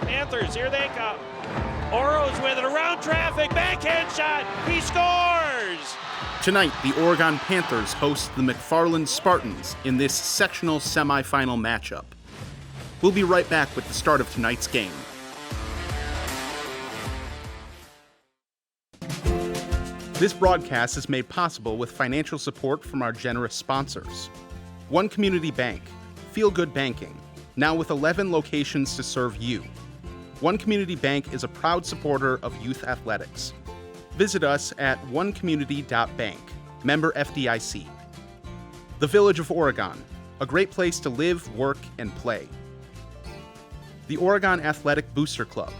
Panthers, here they come. Oro's with it, around traffic, backhand shot, he scores! Tonight, the Oregon Panthers host the McFarland Spartans in this sectional semifinal matchup. We'll be right back with the start of tonight's game. This broadcast is made possible with financial support from our generous sponsors. One Community Bank, Feel Good Banking, now with 11 locations to serve you. One Community Bank is a proud supporter of youth athletics. Visit us at onecommunity.bank, member FDIC. The Village of Oregon, a great place to live, work, and play. The Oregon Athletic Booster Club.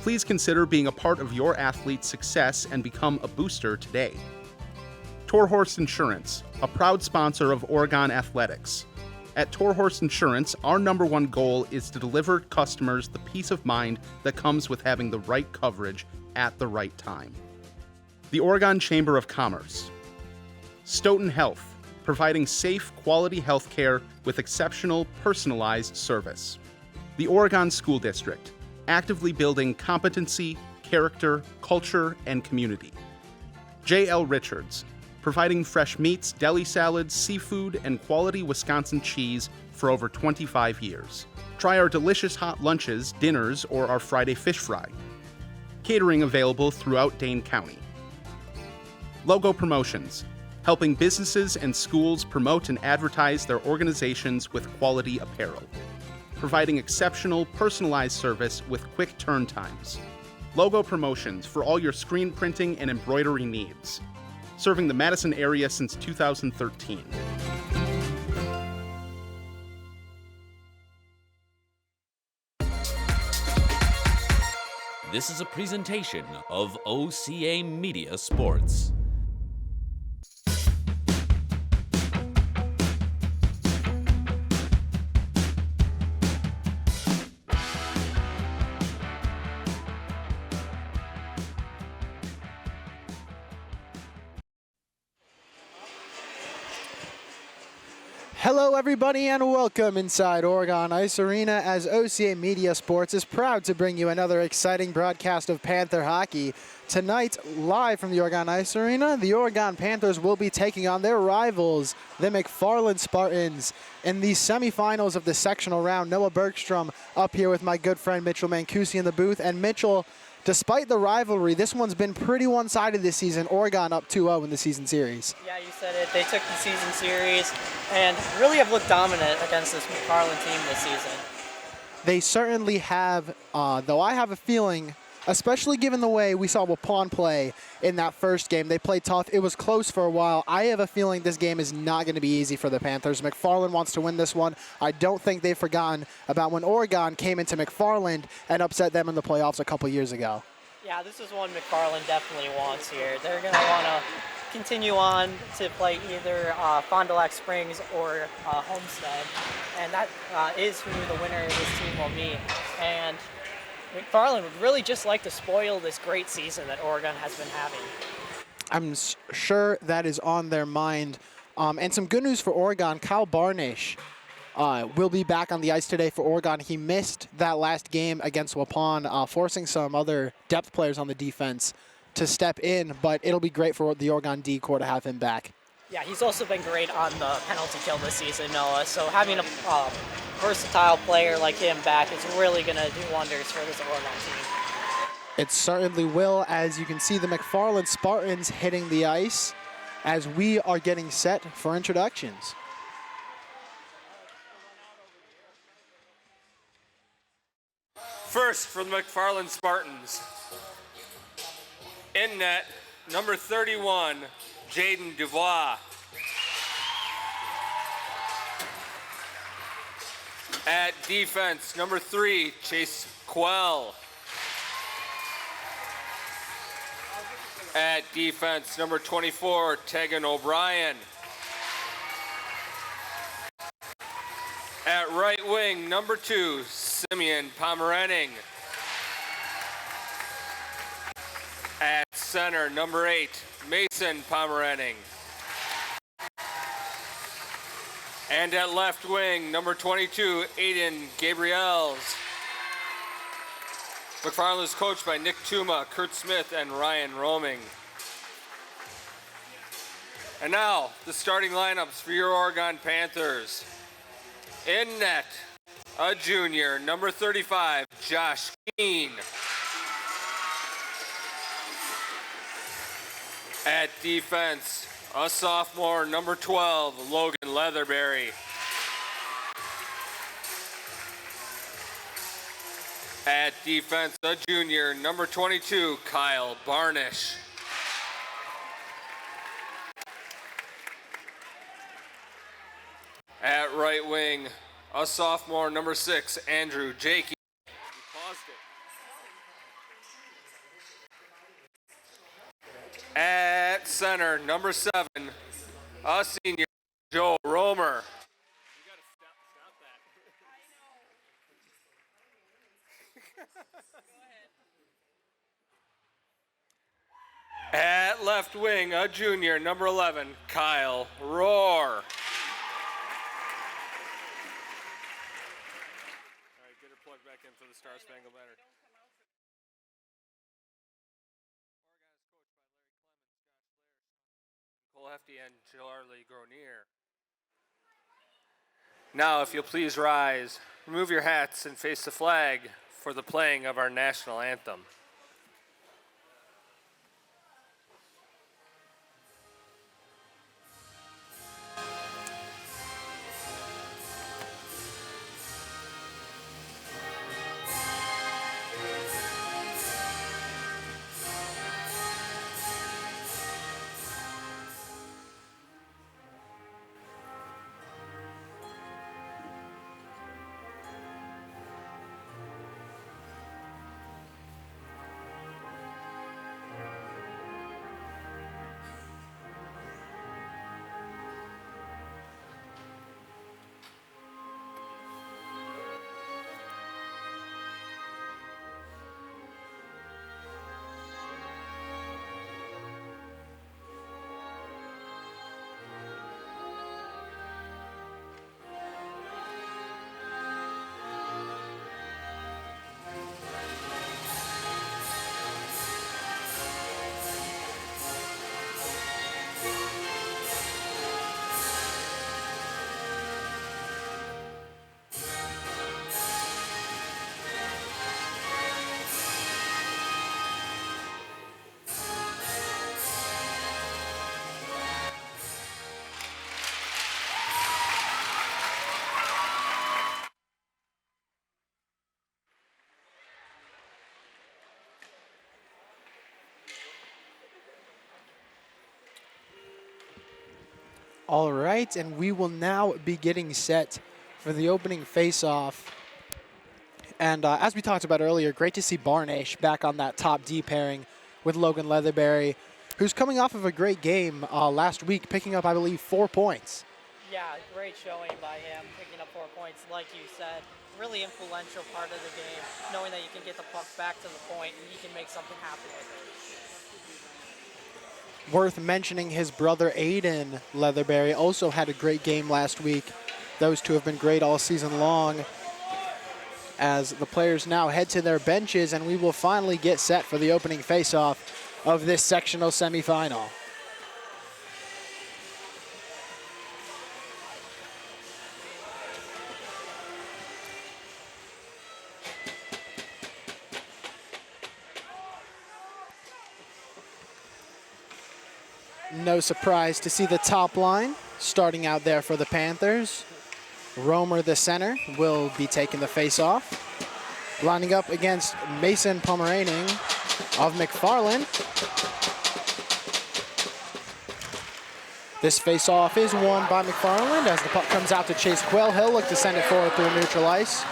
Please consider being a part of your athlete's success and become a booster today. Torhorse Insurance, a proud sponsor of Oregon Athletics. At Torhorse Insurance, our number one goal is to deliver customers the peace of mind that comes with having the right coverage at the right time. The Oregon Chamber of Commerce. Stoughton Health, providing safe, quality health care with exceptional, personalized service. The Oregon School District, actively building competency, character, culture, and community. J.L. Richards, providing fresh meats, deli salads, seafood, and quality Wisconsin cheese for over 25 years. Try our delicious hot lunches, dinners, or our Friday fish fry. Catering available throughout Dane County. Logo Promotions, helping businesses and schools promote and advertise their organizations with quality apparel. Providing exceptional, personalized service with quick turn times. Logo Promotions for all your screen printing and embroidery needs. Serving the Madison area since 2013. This is a presentation of OCA Media Sports. Hello everybody and welcome inside Oregon Ice Arena as OCA Media Sports is proud to bring you another exciting broadcast of Panther hockey. Tonight, live from the Oregon Ice Arena, the Oregon Panthers will be taking on their rivals, the McFarland Spartans, in the semifinals of the sectional round. Noah Bergstrom up here with my good friend Mitchell Mancusi in the booth. And Mitchell, despite the rivalry, this one's been pretty one-sided this season. Oregon up 2-0 in the season series. Yeah, you said it. They took the season series and really have looked dominant against this McFarland team this season. They certainly have, though I have a feeling, especially given the way we saw Waupun play in that first game. They played tough. It was close for a while. I have a feeling this game is not going to be easy for the Panthers. McFarland wants to win this one. I don't think they've forgotten about when Oregon came into McFarland and upset them in the playoffs a couple years ago. Yeah, this is one McFarland definitely wants here. They're going to want to continue on to play either Fond du Lac Springs or Homestead, and that is who the winner of this team will meet. And McFarland would really just like to spoil this great season that Oregon has been having. I'm sure that is on their mind. And some good news for Oregon, Kyle Barnish will be back on the ice today for Oregon. He missed that last game against Waupun, forcing some other depth players on the defense to step in, but it'll be great for the Oregon D-Corps to have him back. Yeah, he's also been great on the penalty kill this season, Noah, so having a versatile player like him back is really going to do wonders for this Oregon team. It certainly will, as you can see the McFarland Spartans hitting the ice as we are getting set for introductions. First for the McFarland Spartans. In net, number 31, Jaden Dubois. At defense, number 3, Chase Quell. At defense, number 24, Tegan O'Brien. At right wing, number 2, Simeon Pomerening. At center, number 8, Mason Pomerening. And at left wing, number 22, Aiden Gabriels. McFarland is coached by Nick Tuma, Kurt Smith, and Ryan Roaming. And now, the starting lineups for your Oregon Panthers. In net, a junior, number 35, Josh Keene. At defense, a sophomore, number 12, Logan Leatherberry. At defense, a junior, number 22, Kyle Barnish. At right wing, a sophomore, number 6, Andrew Jakey. At center, number 7, a senior, Joe Romer. At left wing, a junior, number 11, Kyle Rohr. All right, get her plugged back in for the Star Spangled Banner. Cole Hefty and Charlie Gronier. Now, if you'll please rise, remove your hats and face the flag for the playing of our national anthem. All right, and we will now be getting set for the opening face-off. And as we talked about earlier, great to see Barnish back on that top D pairing with Logan Leatherberry, who's coming off of a great game last week, picking up, I believe, 4 points. Yeah, great showing by him, picking up 4 points, like you said. Really influential part of the game, knowing that you can get the puck back to the point and you can make something happen with it. Worth mentioning his brother Aiden Leatherberry also had a great game last week. Those two have been great all season long. As the players now head to their benches, and we will finally get set for the opening face-off of this sectional semifinal. No surprise to see the top line starting out there for the Panthers. Romer, the center, will be taking the face-off. Lining up against Mason Pomeraning of McFarland. This face-off is won by McFarland as the puck comes out to Chase Quill. He'll look to send it forward through neutral ice.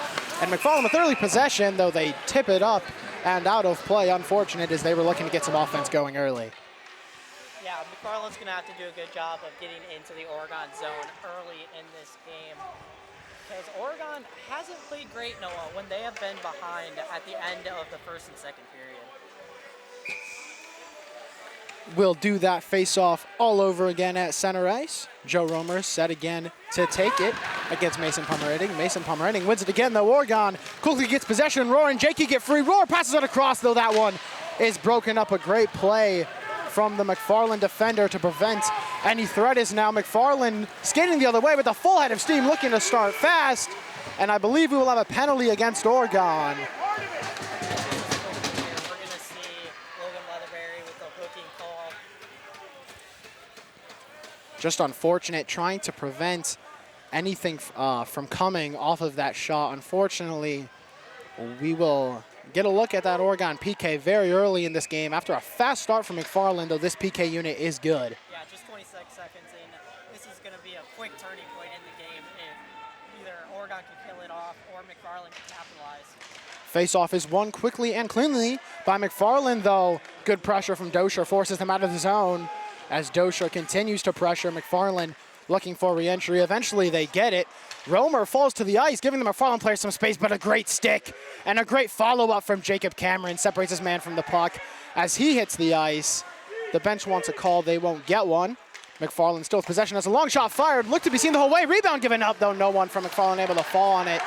And McFarland with early possession, though they tip it up and out of play. Unfortunate as they were looking to get some offense going early. Yeah, McFarland's going to have to do a good job of getting into the Oregon zone early in this game. Because Oregon hasn't played great, Noah, when they have been behind at the end of the first and second period. We'll do that face-off all over again at center ice. Joe Romer set again to take it. against Mason Pomeranian. Mason Pomeranian wins it again, though. Oregon quickly gets possession. Roar and Jakey get free. Roar passes it across, though that one is broken up. A great play from the McFarland defender to prevent any threat. Is now McFarland skating the other way with a full head of steam, looking to start fast. And I believe we will have a penalty against Oregon. Just unfortunate, trying to prevent anything from coming off of that shot. Unfortunately, we will get a look at that Oregon PK very early in this game. After a fast start from McFarland, though, this PK unit is good. Yeah, just 26 seconds in. This is going to be a quick turning point in the game if either Oregon can kill it off or McFarland can capitalize. Face-off is won quickly and cleanly by McFarland, though. Good pressure from Dosher forces them out of the zone. As Dosher continues to pressure McFarland, looking for re-entry. Eventually they get it. Romer falls to the ice, giving the McFarland players some space, but a great stick and a great follow-up from Jacob Cameron separates his man from the puck. As he hits the ice, the bench wants a call. They won't get one. McFarland still with possession as a long shot fired. Looked to be seen the whole way. Rebound given up, though no one from McFarland able to fall on it.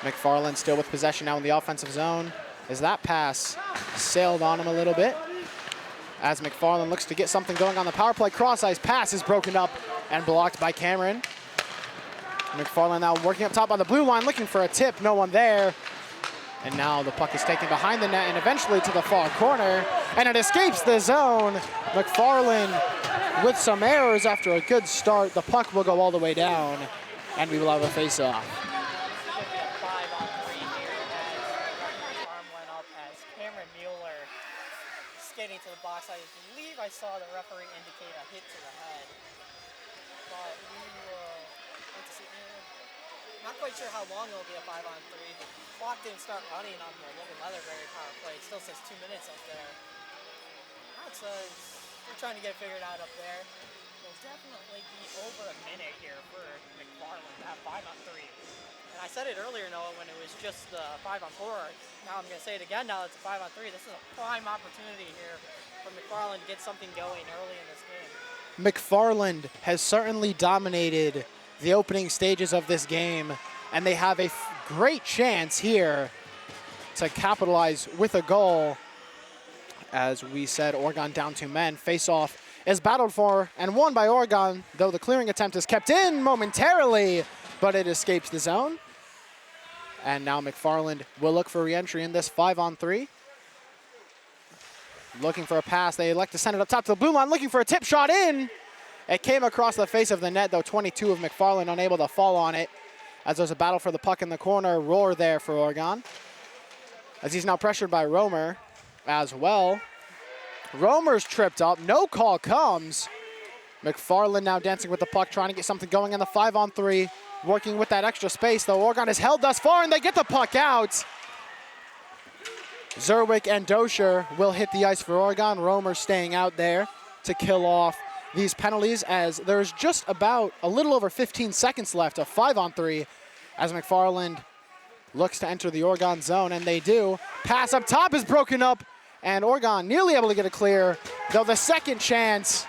McFarland still with possession now in the offensive zone. As that pass sailed on him a little bit. As McFarland looks to get something going on the power play. Cross-ice pass is broken up and blocked by Cameron. McFarland now working up top on the blue line, looking for a tip. No one there. And now the puck is taken behind the net and eventually to the far corner. And it escapes the zone. McFarland with some errors after a good start. The puck will go all the way down and we will have a face-off. Skating to the box, I believe I saw the referee indicate a hit to the head. But we will wait to see. Not quite sure how long it'll be a 5-on-3. The clock didn't start running on the Logan Leatherberry power play. It still says 2 minutes up there. That says they're trying to get figured out up there. It'll definitely be over a minute here for McFarland at 5-on-3. And I said it earlier, Noah, when it was just the 5-on-4. Now I'm going to say it again now it's a 5-on-3. This is a prime opportunity here for McFarland to get something going early in this game. McFarland has certainly dominated the opening stages of this game, and they have a great chance here to capitalize with a goal. As we said, Oregon down 2 men. Face-off is battled for and won by Oregon, though the clearing attempt is kept in momentarily, but it escapes the zone. And now McFarland will look for re-entry in this 5-on-3. Looking for a pass. They elect to send it up top to the blue line, looking for a tip shot in. It came across the face of the net, though 22 of McFarland unable to fall on it. As there's a battle for the puck in the corner. Roar there for Oregon. As he's now pressured by Romer as well. Romer's tripped up. No call comes. McFarland now dancing with the puck, trying to get something going in the 5-on-3. Working with that extra space, though. Oregon has held thus far, and they get the puck out. Zerwick and Dosher will hit the ice for Oregon. Romer staying out there to kill off these penalties, as there's just about a little over 15 seconds left, a 5-on-3, as McFarland looks to enter the Oregon zone, and they do. Pass up top is broken up, and Oregon nearly able to get a clear, though the second chance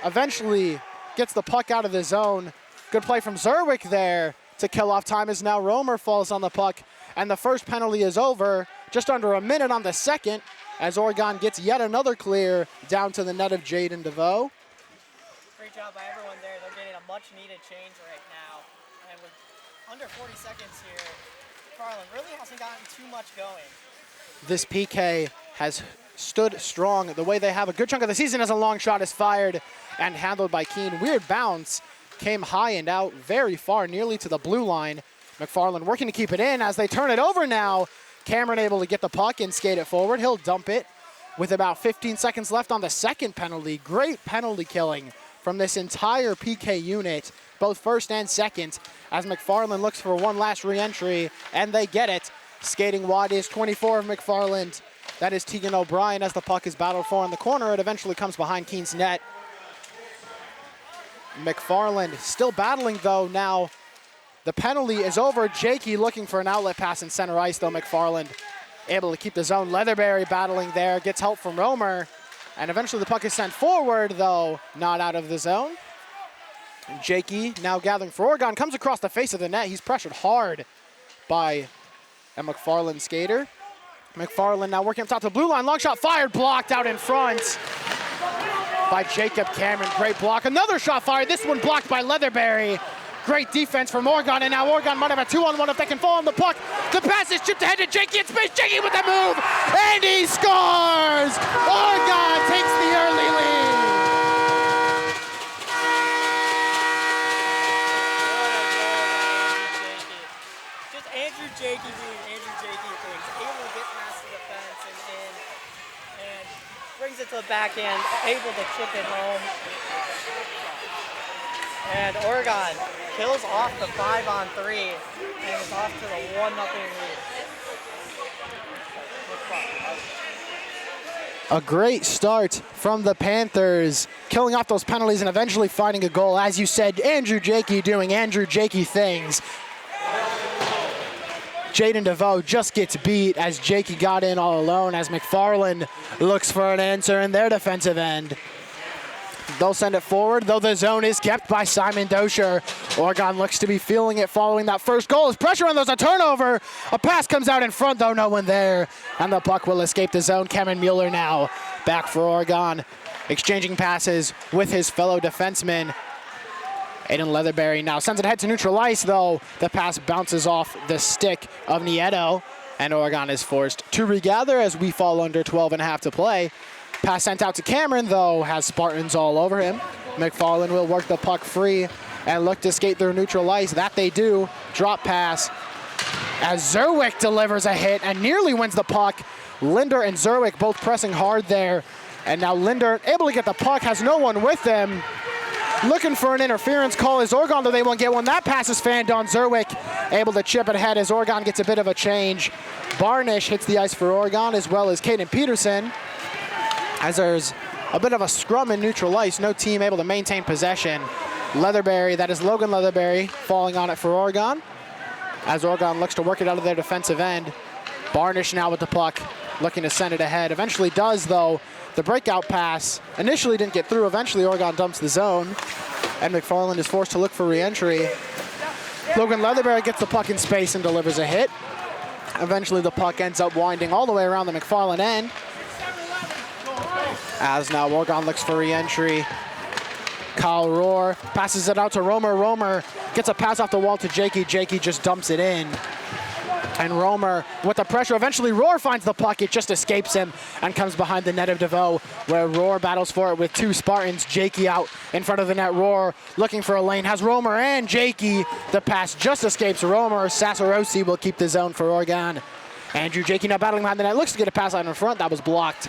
eventually gets the puck out of the zone. Good play from Zerwick there to kill off time, as now Romer falls on the puck, and the first penalty is over. Just under a minute on the second, as Oregon gets yet another clear down to the net of Jaden DeVoe. Great job by everyone there. They're getting a much-needed change right now. And with under 40 seconds here, McFarland really hasn't gotten too much going. This PK has stood strong the way they have a good chunk of the season, as a long shot is fired and handled by Keene. Weird bounce, came high and out very far, nearly to the blue line. McFarland working to keep it in as they turn it over now. Cameron able to get the puck and skate it forward. He'll dump it with about 15 seconds left on the second penalty. Great penalty killing from this entire PK unit, both first and second, as McFarland looks for one last re-entry, and they get it. Skating wide is 24 of McFarland. That is Tegan O'Brien as the puck is battled for in the corner. It eventually comes behind Keene's net. McFarland still battling, though. Now the penalty is over. Jakey looking for an outlet pass in center ice, though. McFarland able to keep the zone. Leatherberry battling there, gets help from Romer, and eventually the puck is sent forward, though not out of the zone. Jakey now gathering for Oregon, comes across the face of the net. He's pressured hard by a McFarland skater. McFarland now working up top to the blue line. Long shot fired, blocked out in front by Jacob Cameron. Great block. Another shot fired. This one blocked by Leatherberry. Great defense from Oregon, and now Oregon might have a 2-on-1 if they can fall on the puck. The pass is chipped ahead to Jakey in space. Jakey with the move, and he scores! Oregon takes the early lead. Just Andrew Jakey doing Andrew Jakey things, able to get past the defense and in, and brings it to the backhand, able to chip it home. And Oregon kills off the 5-on-3 and is off to the 1-0 lead. A great start from the Panthers, killing off those penalties and eventually finding a goal. As you said, Andrew Jakey doing Andrew Jakey things. Jaden DeVoe just gets beat as Jakey got in all alone as McFarland looks for an answer in their defensive end. They'll send it forward, though the zone is kept by Simon Dosher. Oregon looks to be feeling it following that first goal. As pressure on, there's a turnover. A pass comes out in front, though no one there. And the puck will escape the zone. Cameron Mueller now back for Oregon, exchanging passes with his fellow defenseman. Aiden Leatherberry now sends it ahead to neutral ice, though the pass bounces off the stick of Nieto. And Oregon is forced to regather as we fall under 12.5 to play. Pass sent out to Cameron, though, has Spartans all over him. McFarland will work the puck free and look to skate through neutral ice. That they do. Drop pass as Zerwick delivers a hit and nearly wins the puck. Linder and Zerwick both pressing hard there. And now Linder able to get the puck, has no one with them. Looking for an interference call is Oregon, though they won't get one. That pass is fanned on Zerwick, able to chip it ahead as Oregon gets a bit of a change. Barnish hits the ice for Oregon, as well as Caden Peterson. As there's a bit of a scrum in neutral ice, no team able to maintain possession. Leatherberry, that is Logan Leatherberry, falling on it for Oregon. As Oregon looks to work it out of their defensive end. Barnish now with the puck, looking to send it ahead. Eventually does, though. The breakout pass initially didn't get through. Eventually Oregon dumps the zone, and McFarland is forced to look for re-entry. Logan Leatherberry gets the puck in space and delivers a hit. Eventually the puck ends up winding all the way around the McFarland end. As now Oregon looks for re-entry. Kyle Rohr passes it out to Romer. Romer gets a pass off the wall to Jakey. Jakey just dumps it in. And Romer with the pressure. Eventually Rohr finds the puck. It just escapes him and comes behind the net of DeVoe, where Rohr battles for it with two Spartans. Jakey out in front of the net. Rohr looking for a lane. Has Romer and Jakey. The pass just escapes Romer. Sassarosi will keep the zone for Oregon. Andrew Jakey now battling behind the net. Looks to get a pass out in front. That was blocked.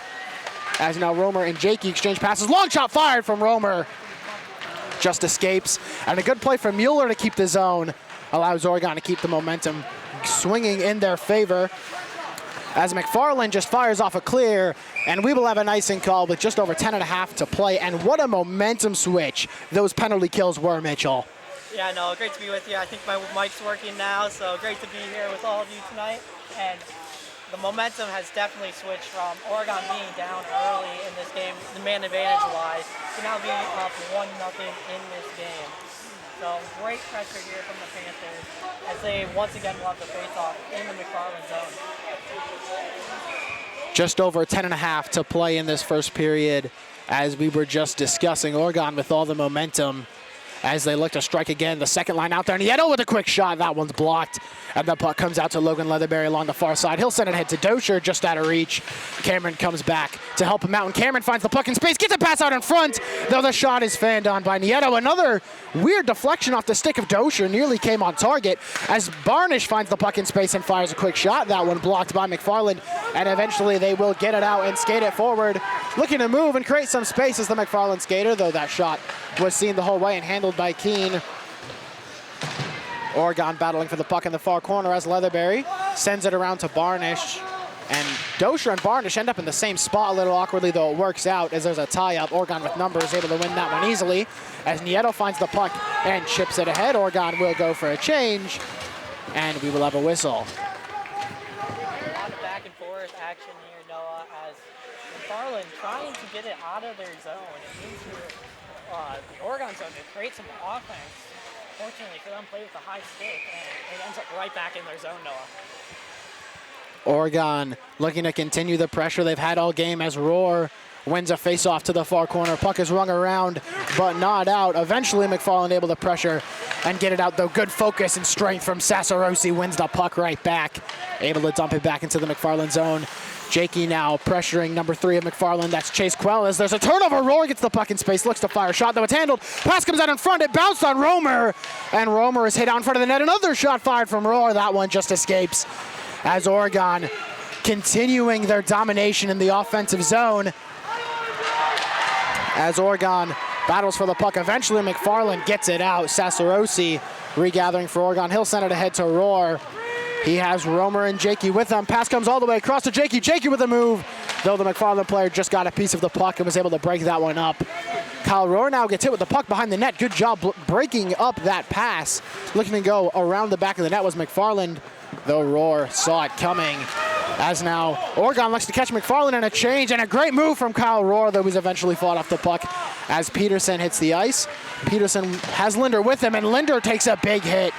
As now Romer and Jakey exchange passes. Long shot fired from Romer. Just escapes. And a good play from Mueller to keep the zone. Allows Oregon to keep the momentum swinging in their favor. As McFarland just fires off a clear. And we will have an icing call with just over 10.5 to play. And what a momentum switch those penalty kills were, Mitchell. Yeah, no, great to be with you. I think my mic's working now, so great to be here with all of you tonight. And the momentum has definitely switched from Oregon being down early in this game, the man advantage-wise, to now being up 1-0 in this game. So great pressure here from the Panthers as they once again will have the face-off in the McFarland zone. Just over 10.5 to play in this first period, as we were just discussing. Oregon with all the momentum as they look to strike again. The second line out there. Nieto with a quick shot. That one's blocked. And the puck comes out to Logan Leatherberry along the far side. He'll send it ahead to Dosher, just out of reach. Cameron comes back to help him out. And Cameron finds the puck in space. Gets a pass out in front, though the shot is fanned on by Nieto. Another weird deflection off the stick of Dosher. Nearly came on target as Barnish finds the puck in space and fires a quick shot. That one blocked by McFarland. And eventually they will get it out and skate it forward. Looking to move and create some space as the McFarland skater, though that shot was seen the whole way and handled by Keene. Oregon battling for the puck in the far corner as Leatherberry sends it around to Barnish. And Dosher and Barnish end up in the same spot a little awkwardly, though it works out as there's a tie-up. Oregon with numbers able to win that one easily as Nieto finds the puck and chips it ahead. Oregon will go for a change, and we will have a whistle. A lot of back and forth action here, Noah, as McFarland trying to get it out of their zone into the Oregon zone to create some offense. Fortunately for them, play with a high stick, and it ends up right back in their zone, Noah. Oregon looking to continue the pressure they've had all game as Roar wins a face-off to the far corner. Puck is rung around, but not out. Eventually, McFarland able to pressure and get it out, though. Good focus and strength from Sasarosi wins the puck right back. Able to dump it back into the McFarland zone. Jakey now pressuring number 3 of McFarland. That's Chase Quellas. There's a turnover. Roar gets the puck in space, looks to fire a shot, though it's handled. Pass comes out in front. It bounced on Romer, and Romer is hit out in front of the net. Another shot fired from Roar. That one just escapes as Oregon continuing their domination in the offensive zone. As Oregon battles for the puck, eventually McFarland gets it out. Sasarosi regathering for Oregon. He'll send it ahead to Roar. He has Romer and Jakey with him. Pass comes all the way across to Jakey. Jakey with a move, though the McFarland player just got a piece of the puck and was able to break that one up. Kyle Roar now gets hit with the puck behind the net. Good job breaking up that pass. Looking to go around the back of the net was McFarland, though Roar saw it coming. As now Oregon looks to catch McFarland in a change, and a great move from Kyle Roar, though he's eventually fought off the puck as Peterson hits the ice. Peterson has Linder with him, and Linder takes a big hit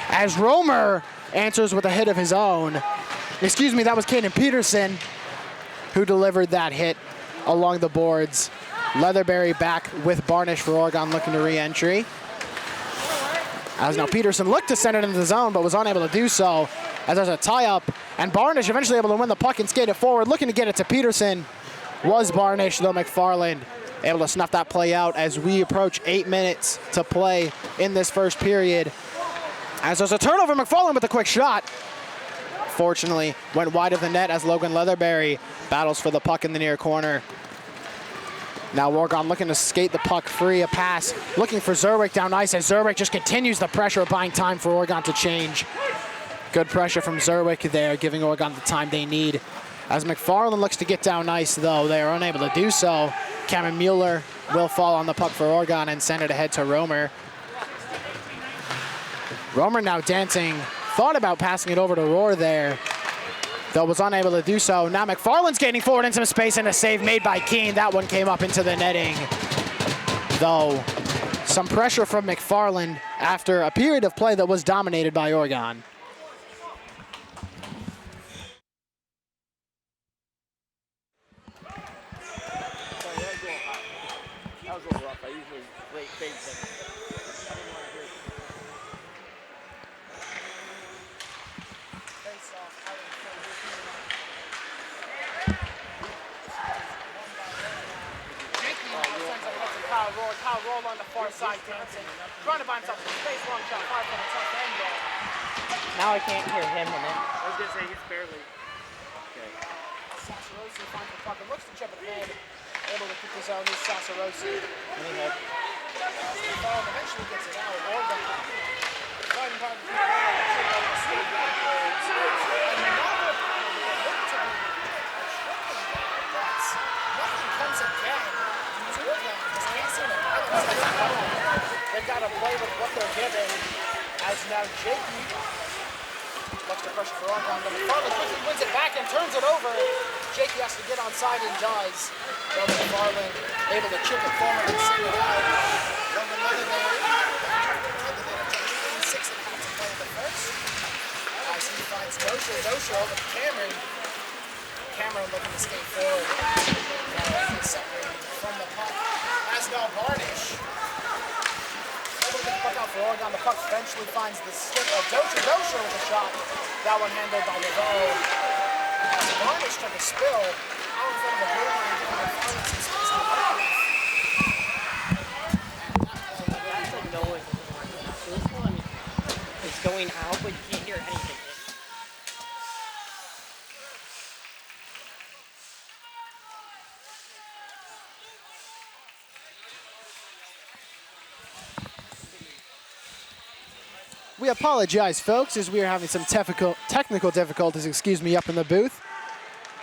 as Romer answers with a hit of his own. Excuse me, that was Caden Peterson who delivered that hit along the boards. Leatherberry back with Barnish for Oregon looking to re-entry. As now Peterson looked to send it into the zone, but was unable to do so, as there's a tie-up, and Barnish eventually able to win the puck and skate it forward. Looking to get it to Peterson was Barnish, though McFarland able to snuff that play out as we approach 8 minutes to play in this first period. As there's a turnover, McFarland with a quick shot. Fortunately, went wide of the net as Logan Leatherberry battles for the puck in the near corner. Now Oregon looking to skate the puck free, a pass, looking for Zerwick down ice as Zerwick just continues the pressure, buying time for Oregon to change. Good pressure from Zerwick there, giving Oregon the time they need. As McFarland looks to get down ice, though, they are unable to do so. Cameron Mueller will fall on the puck for Oregon and send it ahead to Romer. Romer now dancing, thought about passing it over to Roar there, though was unable to do so. Now McFarland's getting forward in some space, and a save made by Keene. That one came up into the netting, though some pressure from McFarland after a period of play that was dominated by Oregon. Kyle Roll on the far side dancing, trying to find himself some space, long shot, far from the top angle. Now I can't hear him in it. I was going to say he's barely. Sasarosi finds the puck and looks to chip it in. Able to keep his own, is Sasarosi. Eventually gets it out. Oregon fighting hard to keep it out. Actually, the skate backwards. Another penalty that looked to be a tripping ball, but nothing comes again. Oregon just can't seem to find themselves. They've got to play with what they're given. As now Jakey looks to pressure for Oregon, but McFarland quickly wins it back and turns it over. Jakey has to get onside and does. Though McFarland able to chip it forward and send it out. Logan Leatherberry, back 6.5 to play in the first. As he finds Dosher over to Cameron. Cameron looking to skate forward. Now he's separated from the puck. As now Barnish. Able to get the puck out for Oregon. The puck eventually finds the stick of Dosher with a shot. That one handled by Laveau. Barnish took a spill out in front of the goal line and found some space to play. That's like noise. This one is going out, but you can't hear anything. We apologize, folks, as we are having some technical difficulties, up in the booth.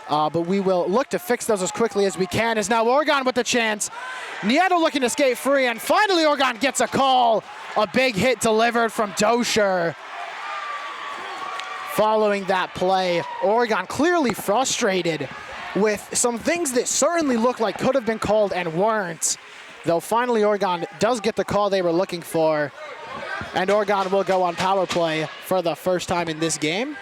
But we will look to fix those as quickly as we can, as now Oregon with the chance. Nieto looking to skate free, and finally Oregon gets a call. A big hit delivered from Dosher. Following that play, Oregon clearly frustrated with some things that certainly looked like could have been called and weren't. Though finally Oregon does get the call they were looking for, and Oregon will go on power play for the first time in this game.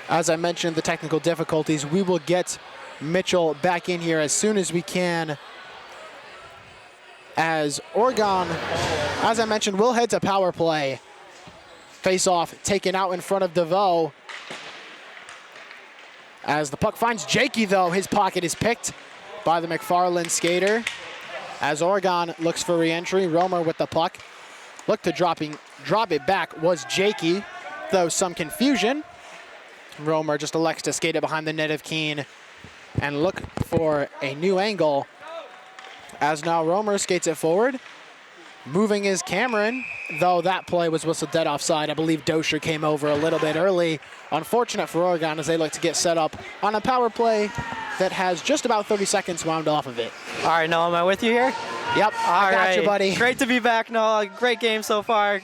As I mentioned, the technical difficulties, we will get Mitchell back in here as soon as we can. As Oregon, as I mentioned, will head to power play. Face-off taken out in front of DeVoe. As the puck finds Jakey, though, his pocket is picked by the McFarland skater. As Oregon looks for re-entry, Romer with the puck. Look to drop it back was Jakey, though some confusion. Romer just elects to skate it behind the net of Keene and look for a new angle. As now Romer skates it forward. Moving is Cameron, though that play was whistled dead offside. I believe Dosher came over a little bit early. Unfortunate for Oregon as they look to get set up on a power play that has just about 30 seconds wound off of it. All right, Noah, am I with you here? Yep, I got you, buddy. Great to be back, Noah. Great game so far.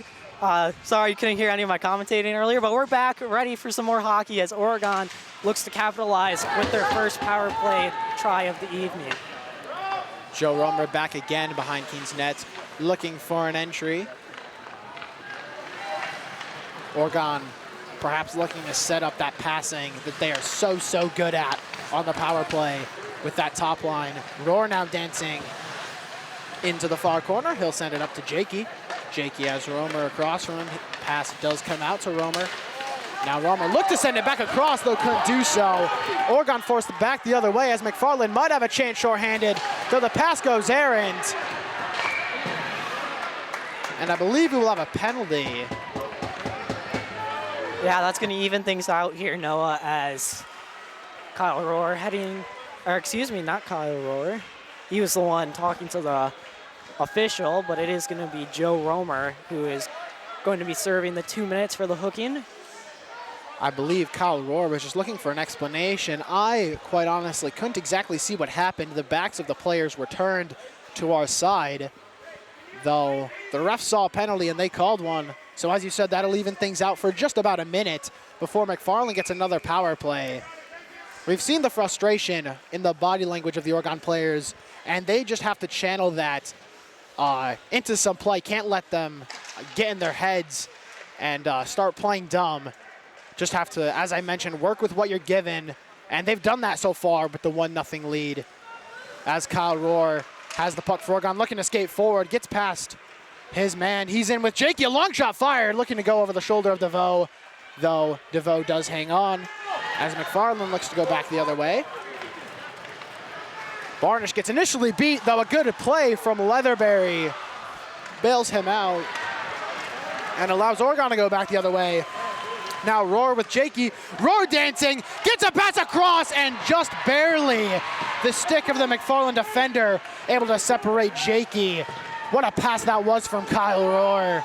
Sorry you couldn't hear any of my commentating earlier, but we're back ready for some more hockey as Oregon looks to capitalize with their first power play try of the evening. Joe Romer back again behind Keene's net, looking for an entry. Oregon perhaps looking to set up that passing that they are so good at on the power play with that top line. Rohr now dancing into the far corner. He'll send it up to Jakey. Jakey has Romer across from him. Pass does come out to Romer. Now Romer looked to send it back across, though couldn't do so. Oregon forced it back the other way as McFarland might have a chance shorthanded, though the pass goes errant. And I believe we will have a penalty. Yeah, that's going to even things out here, Noah, as Kyle Rohr not Kyle Rohr. He was the one talking to the official, but it is going to be Joe Romer who is going to be serving the 2 minutes for the hooking. I believe Kyle Rohr was just looking for an explanation. I, quite honestly, couldn't exactly see what happened. The backs of the players were turned to our side, though the refs saw a penalty and they called one. So as you said, that'll even things out for just about a minute before McFarland gets another power play. We've seen the frustration in the body language of the Oregon players, and they just have to channel that into some play. Can't let them get in their heads and start playing dumb. Just have to, as I mentioned, work with what you're given, and they've done that so far with the 1-0 lead. As Kyle Rohr has the puck for Oregon, looking to skate forward, gets past his man. He's in with Jakey, a long shot fired, looking to go over the shoulder of DeVoe, though DeVoe does hang on as McFarland looks to go back the other way. Barnish gets initially beat, though a good play from Leatherberry bails him out and allows Oregon to go back the other way. Now Rohr with Jakey. Rohr dancing, gets a pass across, and just barely the stick of the McFarland defender able to separate Jakey. What a pass that was from Kyle Rohr.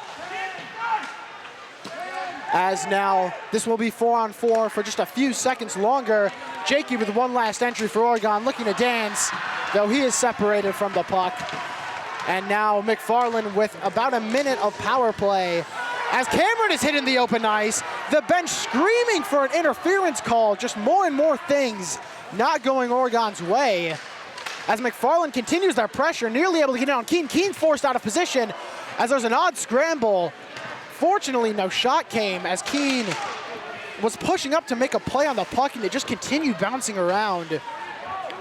As now this will be 4-on-4 for just a few seconds longer. Jakey with one last entry for Oregon, looking to dance, though he is separated from the puck. And now McFarland with about a minute of power play. As Cameron is hitting the open ice, the bench screaming for an interference call, just more and more things not going Oregon's way. As McFarland continues their pressure, nearly able to get it on Keene. Keene forced out of position as there's an odd scramble. Fortunately, no shot came as Keene was pushing up to make a play on the puck, and they just continued bouncing around.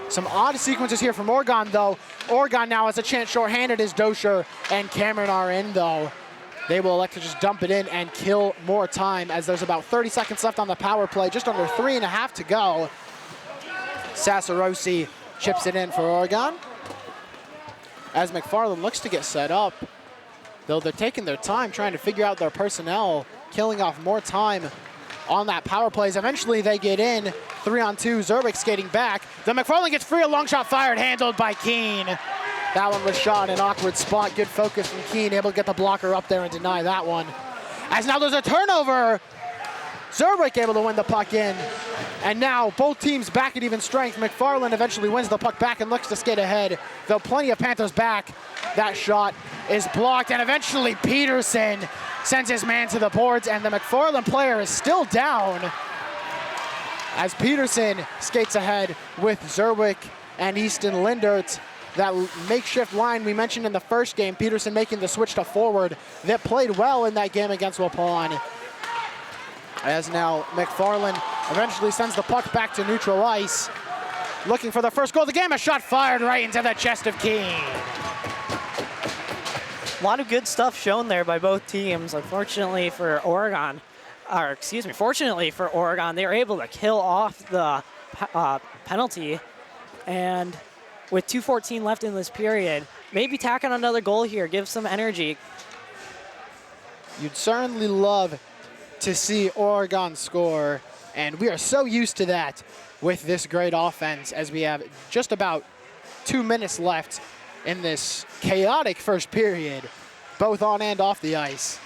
Some odd sequences here from Oregon, though. Oregon now has a chance shorthanded as Dosher and Cameron are in, though. They will elect to just dump it in and kill more time as there's about 30 seconds left on the power play, just under 3.5 to go. Sassarosi chips it in for Oregon. As McFarland looks to get set up, though they're taking their time trying to figure out their personnel, killing off more time on that power plays. Eventually they get in, 3-on-2, Zerbick skating back. Then McFarland gets free, a long shot fired, handled by Keene. That one was shot in an awkward spot. Good focus from Keene, able to get the blocker up there and deny that one. As now there's a turnover. Zerbick able to win the puck in. And now both teams back at even strength. McFarland eventually wins the puck back and looks to skate ahead, though plenty of Panthers back. That shot is blocked, and eventually Peterson sends his man to the boards, and the McFarland player is still down. as Peterson skates ahead with Zerwick and Easton Lindert. That makeshift line we mentioned in the first game, Peterson making the switch to forward, that played well in that game against Waupun. As now McFarland eventually sends the puck back to neutral ice, looking for the first goal of the game. A shot fired right into the chest of Keene. A lot of good stuff shown there by both teams. Unfortunately for Oregon, fortunately for Oregon, they were able to kill off the penalty. And with 2:14 left in this period, maybe tack on another goal here, give some energy. You'd certainly love to see Oregon score, and we are so used to that with this great offense, as we have just about 2 minutes left in this chaotic first period, both on and off the ice.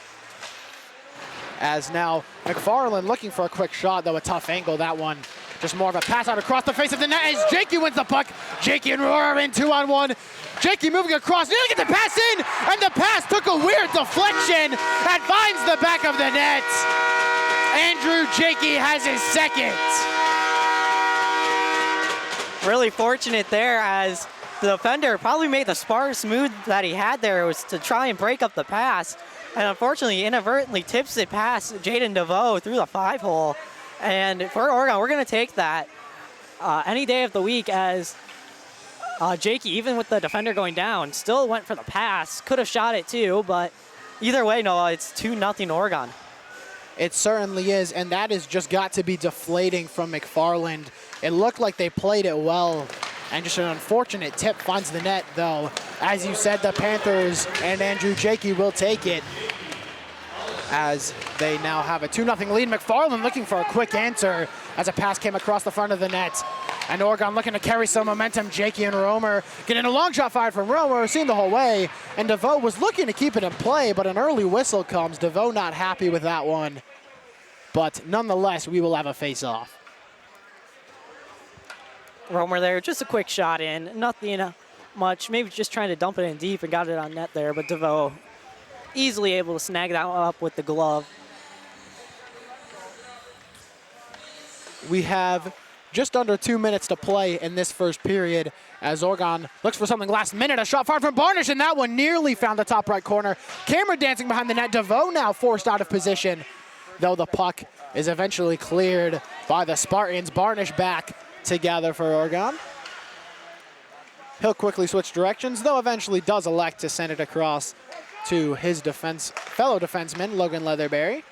As now McFarland looking for a quick shot, though a tough angle, that one. Just more of a pass out across the face of the net as Jakey wins the puck. Jakey and Roar in 2-on-1. Jakey moving across, nearly get the pass in, and the pass took a weird deflection that finds the back of the net. Andrew Jakey has his second. Really fortunate there, as the defender probably made the smartest move that he had there, was to try and break up the pass. And unfortunately, he inadvertently tips it past Jaden DeVoe through the 5-hole. And for Oregon, we're going to take that any day of the week, as Jakey, even with the defender going down, still went for the pass. Could have shot it too, but either way, Noah, it's 2-0 Oregon. It certainly is, and that has just got to be deflating from McFarland. It looked like they played it well, and just an unfortunate tip finds the net, though. As you said, the Panthers and Andrew Jakey will take it, as they now have a 2-0 lead. McFarland looking for a quick answer as a pass came across the front of the net. And Oregon looking to carry some momentum. Jakey and Romer getting a long shot fired from Romer, seen the whole way. And DeVoe was looking to keep it in play, but an early whistle comes. DeVoe not happy with that one. But nonetheless, we will have a face-off. Romer there, just a quick shot in. Nothing much, maybe just trying to dump it in deep and got it on net there, but DeVoe easily able to snag that one up with the glove. We have just under 2 minutes to play in this first period, as Oregon looks for something last minute. A shot fired from Barnish, and that one nearly found the top right corner. Camera dancing behind the net. DeVoe now forced out of position, though the puck is eventually cleared by the Spartans. Barnish back together for Oregon. He'll quickly switch directions, though eventually does elect to send it across to his fellow defenseman, Logan Leatherberry.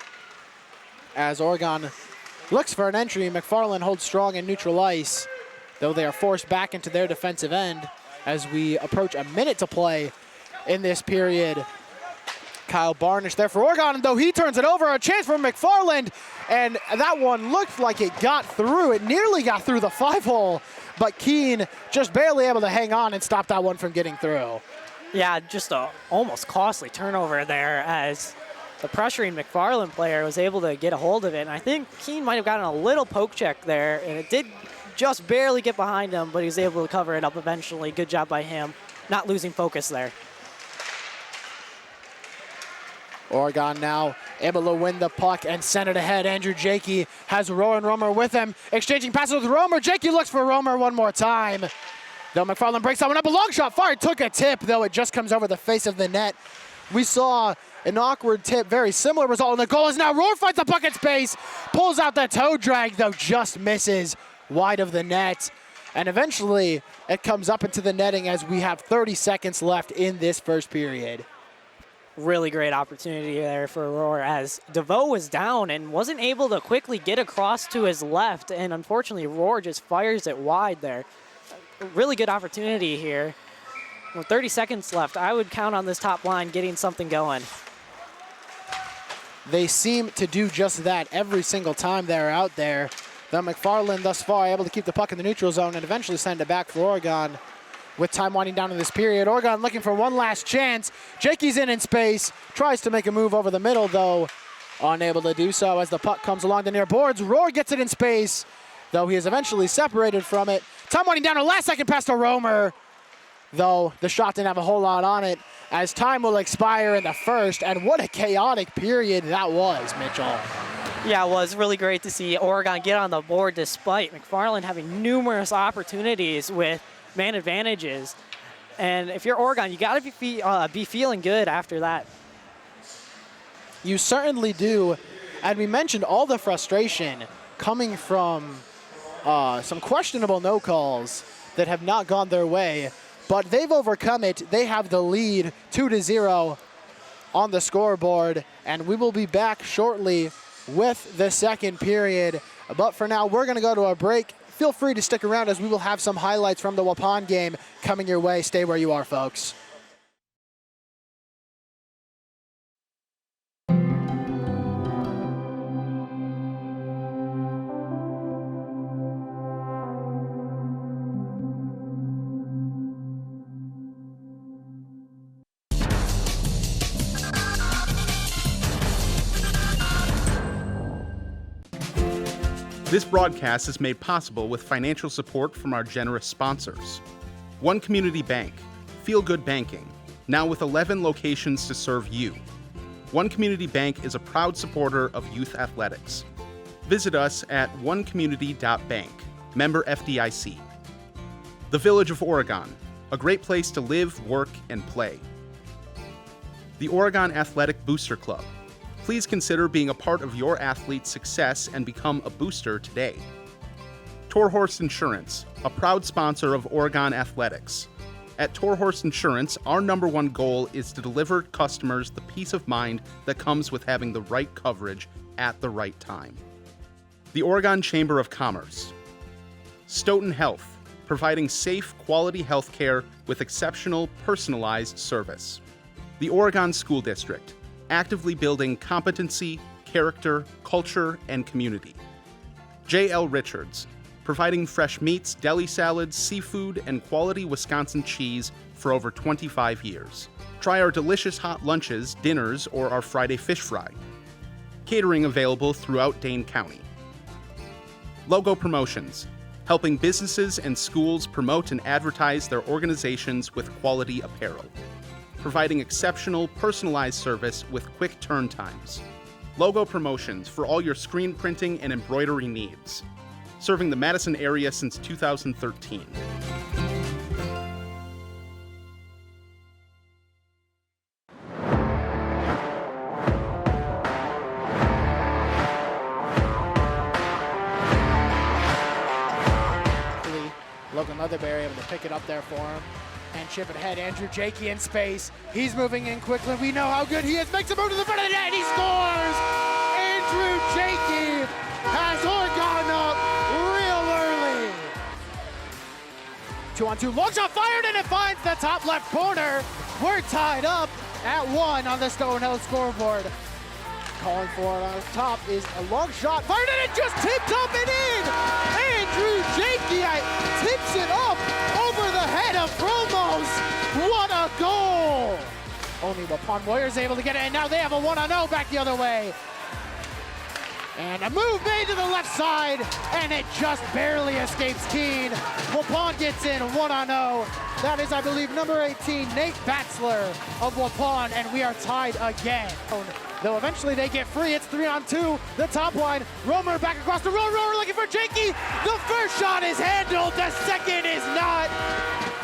As Oregon looks for an entry, McFarland holds strong in neutral ice, though they are forced back into their defensive end as we approach a minute to play in this period. Kyle Barnish there for Oregon, and though he turns it over, a chance for McFarland, and that one looked like it got through. It nearly got through the 5-hole, but Keene just barely able to hang on and stop that one from getting through. Yeah, just a almost costly turnover there, as the pressuring McFarland player was able to get a hold of it. And I think Keene might have gotten a little poke check there, and it did just barely get behind him, but he was able to cover it up eventually. Good job by him, not losing focus there. Oregon now able to win the puck and send it ahead. Andrew Jakey has Rowan Romer with him, exchanging passes with Romer. Jakey looks for Romer one more time. Though McFarland breaks that one up, a long shot fired, took a tip, though it just comes over the face of the net. We saw an awkward tip, very similar result, and the goal is now Roar finds the puck at space, pulls out the toe drag, though just misses wide of the net. And eventually it comes up into the netting as we have 30 seconds left in this first period. Really great opportunity there for Roar, as DeVoe was down and wasn't able to quickly get across to his left, and unfortunately Roar just fires it wide there. Really good opportunity here. With 30 seconds left, I would count on this top line getting something going. They seem to do just that every single time they're out there. Though McFarland thus far able to keep the puck in the neutral zone and eventually send it back for Oregon. With time winding down in this period, Oregon looking for one last chance. Jakey's in space, tries to make a move over the middle, though unable to do so as the puck comes along the near boards. Roar gets it in space, though he is eventually separated from it. Time winding down, a last second pass to Romer, though the shot didn't have a whole lot on it, as time will expire in the first. And what a chaotic period that was, Mitchell. Yeah, it was really great to see Oregon get on the board despite McFarland having numerous opportunities with man advantages. And if you're Oregon, you got to be feeling good after that. You certainly do. And we mentioned all the frustration coming from some questionable no calls that have not gone their way. But they've overcome it. They have the lead 2-0 on the scoreboard. And we will be back shortly with the second period. But for now, we're going to go to a break. Feel free to stick around as we will have some highlights from the Waupun game coming your way. Stay where you are, folks. This broadcast is made possible with financial support from our generous sponsors. One Community Bank, Feel Good Banking, now with 11 locations to serve you. One Community Bank is a proud supporter of youth athletics. Visit us at onecommunity.bank, member FDIC. The Village of Oregon, a great place to live, work, and play. The Oregon Athletic Booster Club. Please consider being a part of your athlete's success and become a booster today. Torhorse Insurance, a proud sponsor of Oregon Athletics. At Torhorse Insurance, our #1 goal is to deliver customers the peace of mind that comes with having the right coverage at the right time. The Oregon Chamber of Commerce. Stoughton Health, providing safe, quality health care with exceptional, personalized service. The Oregon School District, actively building competency, character, culture, and community. J.L. Richards, providing fresh meats, deli salads, seafood, and quality Wisconsin cheese for over 25 years. Try our delicious hot lunches, dinners, or our Friday fish fry. Catering available throughout Dane County. Logo Promotions, helping businesses and schools promote and advertise their organizations with quality apparel. Providing exceptional, personalized service with quick turn times. Logo Promotions for all your screen printing and embroidery needs. Serving the Madison area since 2013. Logan Leatherberry able to pick it up there for him and chip it ahead. Andrew Jakey in space. He's moving in quickly. We know how good he is. Makes a move to the front of the net. He scores! Andrew Jakey has Oregon up real early. 2-on-2. Long shot fired and it finds the top left corner. We're tied up at 1 on the Stonehill scoreboard. Calling for it on the top is a long shot. Fired and it just tipped up and in. Andrew Jakey tips it up over the head of Promos. What a goal! Only Waupun Warriors able to get it, and now they have a 1-0 back the other way. And a move made to the left side, and it just barely escapes Keene. Waupun gets in 1-0. That is, I believe, number 18, Nate Batzler of Waupun, and we are tied again. Though eventually they get free, it's 3-on-2. The top line, Romer back across the road, Romer looking for Jakey. The first shot is handled, the second is not.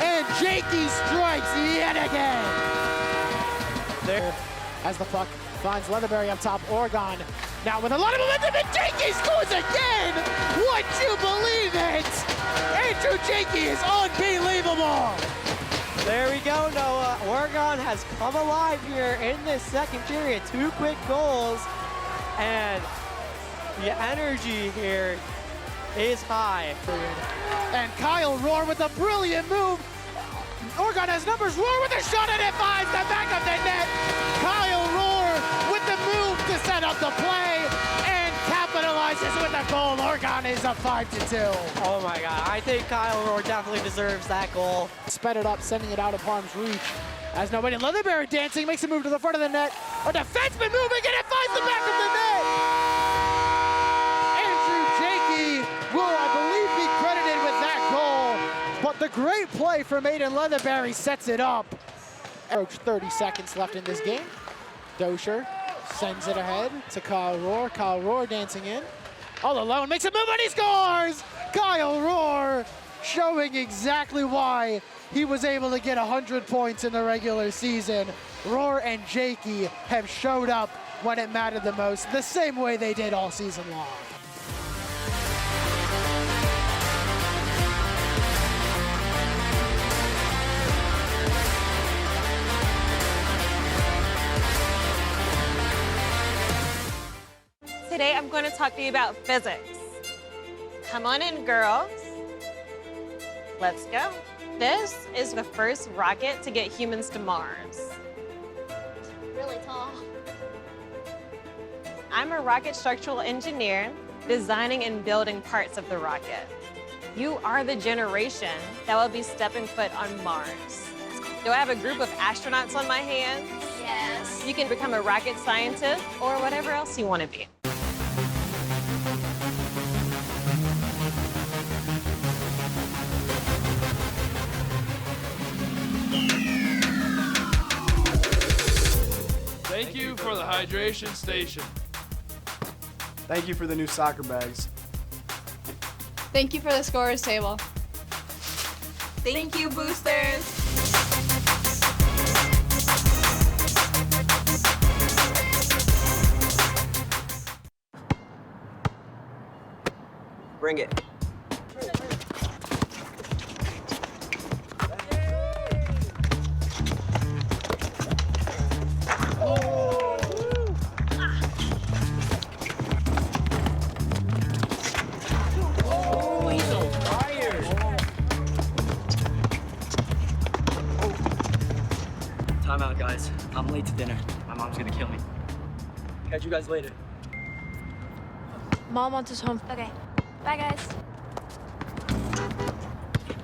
And Jakey strikes yet again. There, as the puck finds Leatherberry up top, Oregon. Now with a lot of momentum, and Jakey scores again! Would you believe it? Andrew Jakey is unbelievable! There we go, Noah. Oregon has come alive here in this second period. 2 quick goals, and the energy here is high. And Kyle Rohr with a brilliant move. Oregon has numbers. Rohr with a shot, and it finds the back of the net. Kyle Rohr with the move to set up the play and capitalizes with a goal. Oregon is up 5-2. Oh my God, I think Kyle Rohr definitely deserves that goal. Sped it up, sending it out of harm's reach. As nobody, Leatherberry dancing, makes a move to the front of the net. A defenseman moving, and it finds the back of the net. Andrew Jakey will, I believe, be credited with that goal. But the great play from Aiden Leatherberry sets it up. 30 seconds left in this game. Dosher Sends it ahead to Kyle Rohr. Kyle Rohr dancing in. All alone, makes a move and he scores! Kyle Rohr showing exactly why he was able to get 100 points in the regular season. Rohr and Jakey have showed up when it mattered the most, the same way they did all season long. Today I'm going to talk to you about physics. Come on in, girls. Let's go. This is the first rocket to get humans to Mars. Really tall. I'm a rocket structural engineer designing and building parts of the rocket. You are the generation that will be stepping foot on Mars. Do I have a group of astronauts on my hands? Yes. You can become a rocket scientist or whatever else you want to be. Thank you for the hydration station. Thank you for the new soccer bags. Thank you for the scorer's table. Thank you, boosters. Bring it. Time out, guys. I'm late to dinner. My mom's gonna kill me. Catch you guys later. Mom wants us home. Okay. Bye, guys.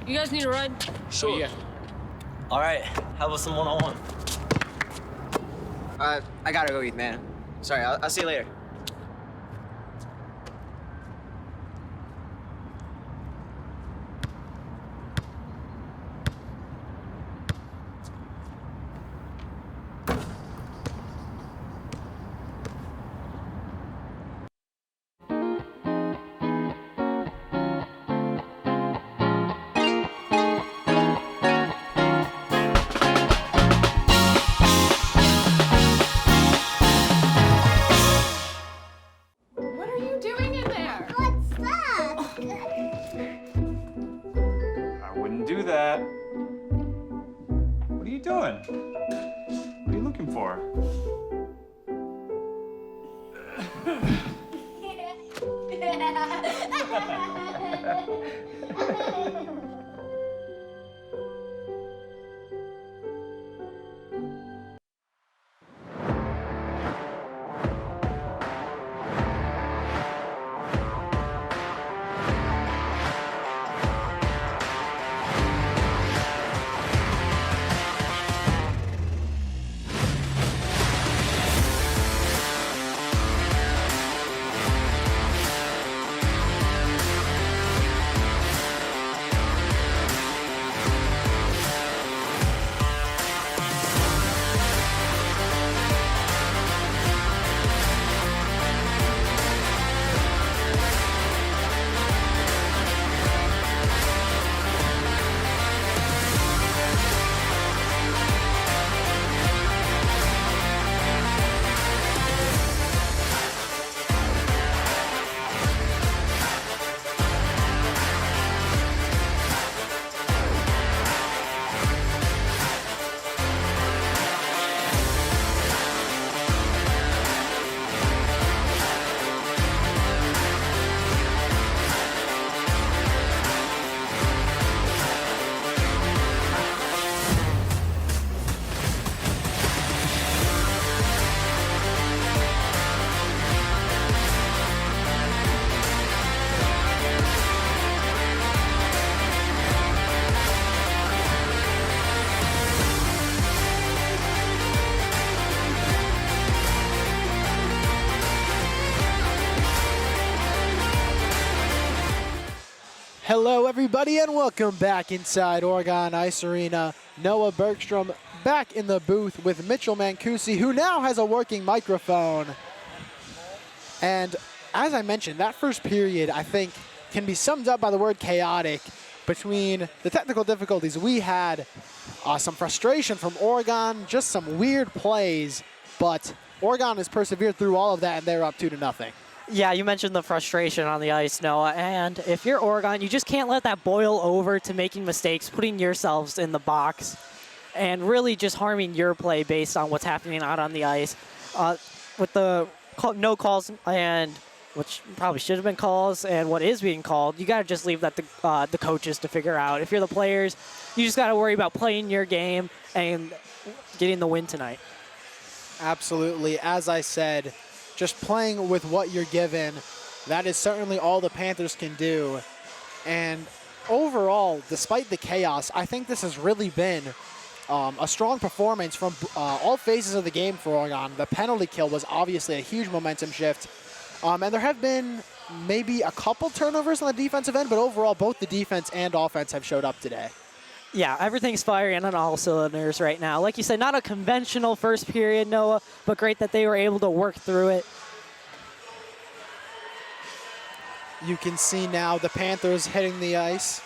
You guys need a ride? Sure. Yeah. All right. How about some one-on-one? I gotta go eat, man. Sorry. I'll see you later. What are you doing in there? What's that? I wouldn't do that. What are you doing? What are you looking for? Hello, everybody, and welcome back inside Oregon Ice Arena. Noah Bergstrom back in the booth with Mitchell Mancusi, who now has a working microphone. And as I mentioned, that first period, I think, can be summed up by the word chaotic. Between the technical difficulties we had, some frustration from Oregon, just some weird plays, but Oregon has persevered through all of that, and they're up 2-0. Yeah, you mentioned the frustration on the ice, Noah, and if you're Oregon, you just can't let that boil over to making mistakes, putting yourselves in the box, and really just harming your play based on what's happening out on the ice. With the no calls and which probably should have been calls, and what is being called, you got to just leave that to the coaches to figure out. If you're the players, you just got to worry about playing your game and getting the win tonight. Absolutely. As I said, just playing with what you're given, that is certainly all the Panthers can do. And overall, despite the chaos, I think this has really been a strong performance from all phases of the game for Oregon. The penalty kill was obviously a huge momentum shift. And there have been maybe a couple turnovers on the defensive end, but overall, both the defense and offense have showed up today. Yeah, everything's firing on all cylinders right now. Like you said, not a conventional first period, Noah, but great that they were able to work through it. You can see now the Panthers hitting the ice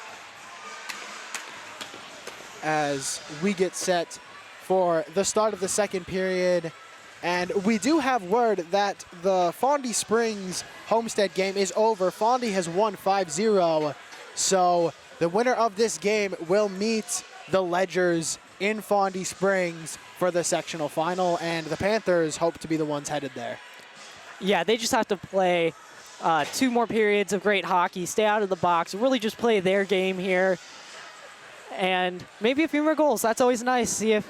as we get set for the start of the second period. And we do have word that the Fondy Springs Homestead game is over. Fondy has won 5-0. So the winner of this game will meet the Ledgers in Fondy Springs for the sectional final. And the Panthers hope to be the ones headed there. Yeah, they just have to play 2 more periods of great hockey, stay out of the box, really just play their game here. And maybe a few more goals. That's always nice. See if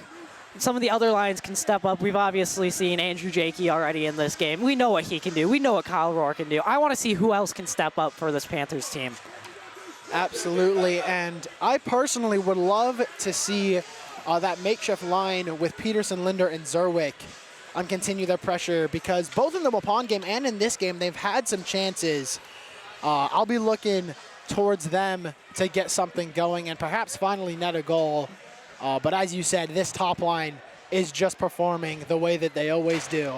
some of the other lines can step up. We've obviously seen Andrew Jakey already in this game. We know what he can do. We know what Kyle Rohr can do. I want to see who else can step up for this Panthers team. Absolutely, and I personally would love to see that makeshift line with Peterson, Linder, and Zerwick continue their pressure, because both in the Waupun game and in this game, they've had some chances. I'll be looking towards them to get something going and perhaps finally net a goal. But as you said, this top line is just performing the way that they always do.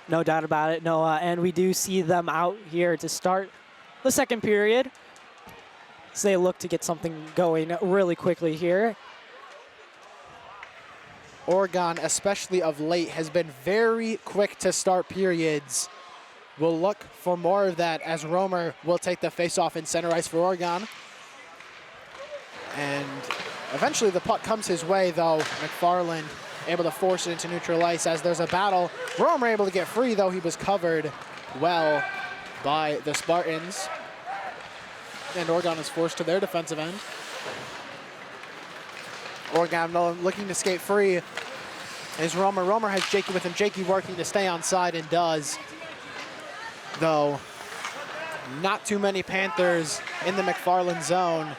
No doubt about it, Noah. And we do see them out here to start the second period. So they look to get something going really quickly here. Oregon, especially of late, has been very quick to start periods. We'll look for more of that as Romer will take the faceoff in center ice for Oregon. And eventually the puck comes his way, though. McFarland able to force it into neutral ice as there's a battle. Romer able to get free, though he was covered well by the Spartans. And Oregon is forced to their defensive end. Oregon looking to skate free is Romer. Romer has Jakey with him. Jakey working to stay on side and does. Though not too many Panthers in the McFarland zone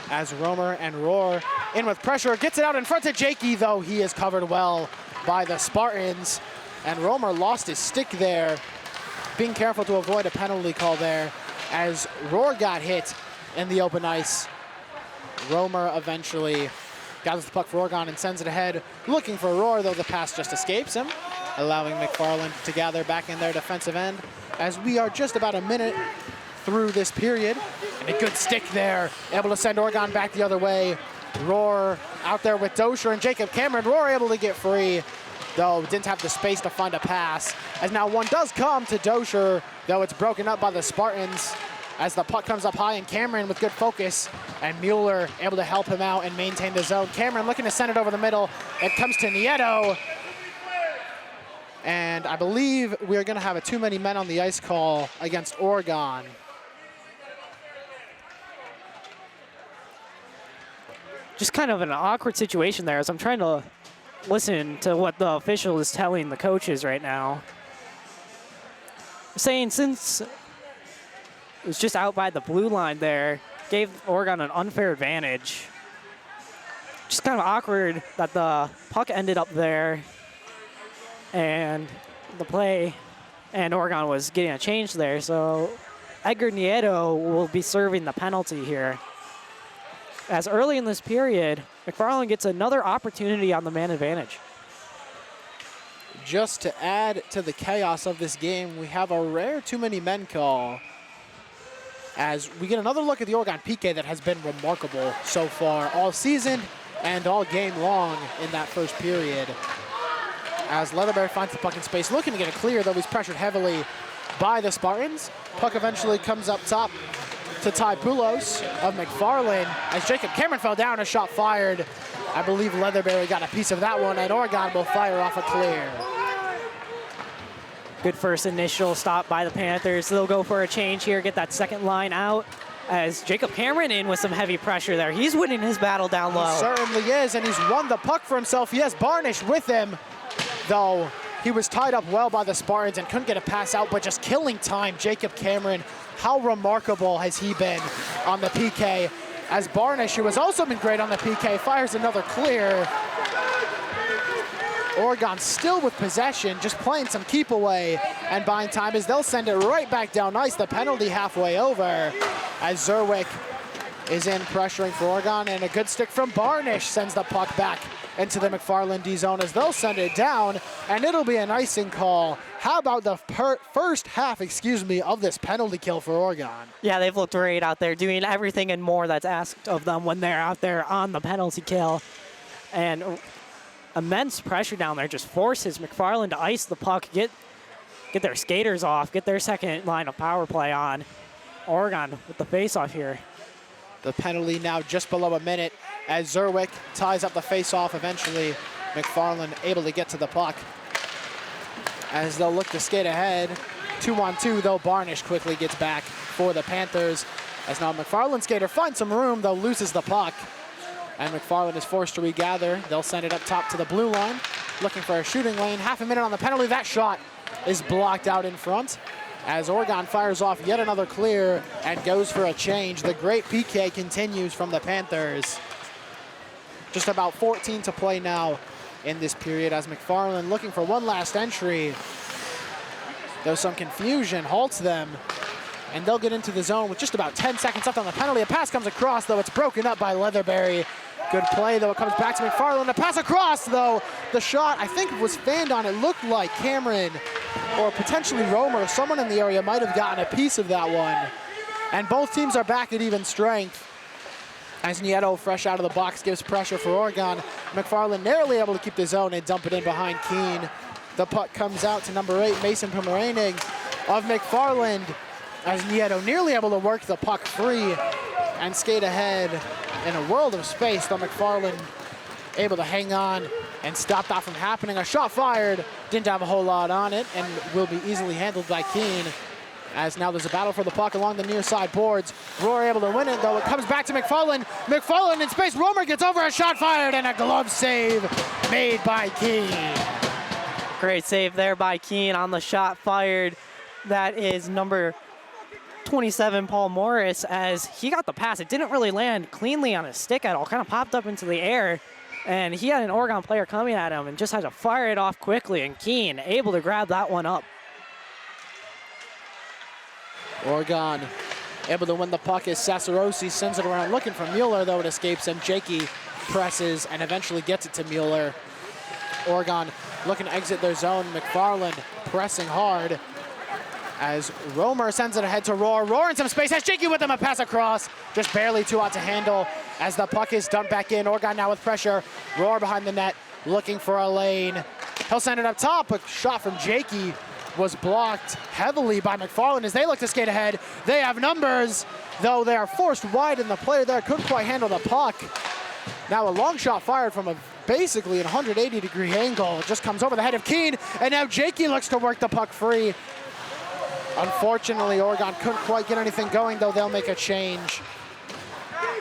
as Romer and Rohr in with pressure. Gets it out in front of Jakey, though he is covered well by the Spartans. And Romer lost his stick there, being careful to avoid a penalty call there as Rohr got hit in the open ice. Romer eventually gathers the puck for Oregon and sends it ahead, looking for Rohr, though the pass just escapes him, allowing McFarland to gather back in their defensive end as we are just about a minute through this period. And a good stick there, able to send Oregon back the other way. Rohr out there with Dosher and Jacob Cameron. Rohr able to get free, though didn't have the space to find a pass. As now one does come to Dosher, though it's broken up by the Spartans as the puck comes up high, and Cameron with good focus, and Mueller able to help him out and maintain the zone. Cameron looking to send it over the middle. It comes to Nieto. And I believe we're going to have a too many men on the ice call against Oregon. Just kind of an awkward situation there as I'm trying to listen to what the official is telling the coaches right now. Saying since it was just out by the blue line there, gave Oregon an unfair advantage. Just kind of awkward that the puck ended up there and the play, and Oregon was getting a change there. So Edgar Nieto will be serving the penalty here. As early in this period, McFarland gets another opportunity on the man advantage. Just to add to the chaos of this game, we have a rare too many men call as we get another look at the Oregon PK that has been remarkable so far all season and all game long in that first period. As Leatherberry finds the puck in space, looking to get it clear, though he's pressured heavily by the Spartans. Puck eventually comes up top to Ty Poulos of McFarland as Jacob Cameron fell down, a shot fired. I believe Leatherberry got a piece of that one, and Oregon will fire off a clear. Good first initial stop by the Panthers. They'll go for a change here, get that second line out as Jacob Cameron in with some heavy pressure there. He's winning his battle down low. He certainly is, and he's won the puck for himself. He has Barnish with him, though he was tied up well by the Spartans and couldn't get a pass out, but just killing time. Jacob Cameron, how remarkable has he been on the PK? As Barnish, who has also been great on the PK, fires another clear. Oregon still with possession, just playing some keep away and buying time as they'll send it right back down ice. The penalty halfway over as Zerwick is in pressuring for Oregon, and a good stick from Barnish sends the puck back into the McFarland D zone as they'll send it down, and it'll be an icing call. How about the first half, of this penalty kill for Oregon? Yeah, they've looked great out there, doing everything and more that's asked of them when they're out there on the penalty kill. And immense pressure down there just forces McFarland to ice the puck, get their skaters off, get their second line of power play on. Oregon with the face-off here. The penalty now just below a minute as Zerwick ties up the face-off. Eventually, McFarland able to get to the puck as they'll look to skate ahead. 2-on-2, though Barnish quickly gets back for the Panthers. As now McFarland skater finds some room, though loses the puck. And McFarland is forced to regather. They'll send it up top to the blue line, looking for a shooting lane. Half a minute on the penalty. That shot is blocked out in front as Oregon fires off yet another clear and goes for a change. The great PK continues from the Panthers. Just about 14 to play now in this period as McFarland looking for one last entry. Though some confusion halts them, and they'll get into the zone with just about 10 seconds left on the penalty. A pass comes across, though it's broken up by Leatherberry. Good play, though. It comes back to McFarland. A pass across, though. The shot, I think, was fanned on. It looked like Cameron or potentially Romer, someone in the area, might have gotten a piece of that one. And both teams are back at even strength as Nieto, fresh out of the box, gives pressure for Oregon. McFarland narrowly able to keep the zone and dump it in behind Keene. The puck comes out to number 8, Mason Pomeranian of McFarland, as Nieto nearly able to work the puck free and skate ahead in a world of space, though McFarland able to hang on and stop that from happening. A shot fired, didn't have a whole lot on it, and will be easily handled by Keene. As now there's a battle for the puck along the near side boards. Roar able to win it, though. It comes back to McFarland. McFarland in space. Romer gets over, a shot fired, and a glove save made by Keene. Great save there by Keene on the shot fired. That is number 27, Paul Morris, as he got the pass. It didn't really land cleanly on his stick at all. Kind of popped up into the air, and he had an Oregon player coming at him and just had to fire it off quickly, and Keene able to grab that one up. Oregon able to win the puck as Sassarossi sends it around looking for Mueller, though it escapes him. Jakey presses and eventually gets it to Mueller. Oregon looking to exit their zone. McFarland pressing hard as Romer sends it ahead to Roar. Roar in some space, has Jakey with him, a pass across. Just barely too out to handle as the puck is dumped back in. Oregon now with pressure. Roar behind the net looking for a lane. He'll send it up top. A shot from Jakey was blocked heavily by McFarland as they look to skate ahead. They have numbers, though they are forced wide, and the player there couldn't quite handle the puck. Now a long shot fired from basically an 180-degree angle. It just comes over the head of Keene, and now Jakey looks to work the puck free. Unfortunately, Oregon couldn't quite get anything going, though they'll make a change.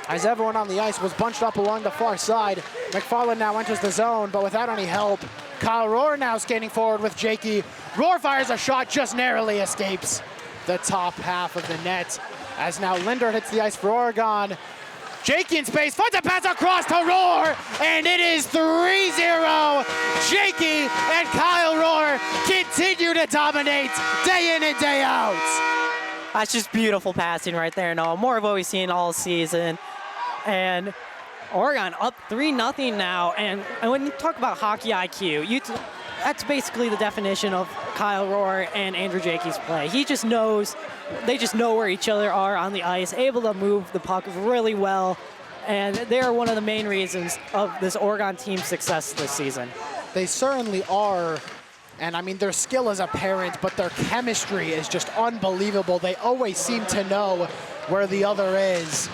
As everyone on the ice was bunched up along the far side, McFarland now enters the zone, but without any help. Kyle Rohr now skating forward with Jakey. Rohr fires a shot, just narrowly escapes the top half of the net. As now Linder hits the ice for Oregon. Jakey in space, finds a pass across to Rohr, and it is 3-0. Jakey and Kyle Rohr continue to dominate day in and day out. That's just beautiful passing right there, Noah. More of what we've seen all season. And Oregon up 3-0 now, and when you talk about hockey IQ, that's basically the definition of Kyle Rohr and Andrew Jakey's play. They just know where each other are on the ice, able to move the puck really well, and they're one of the main reasons of this Oregon team's success this season. They certainly are, and I mean, their skill is apparent, but their chemistry is just unbelievable. They always seem to know where the other is.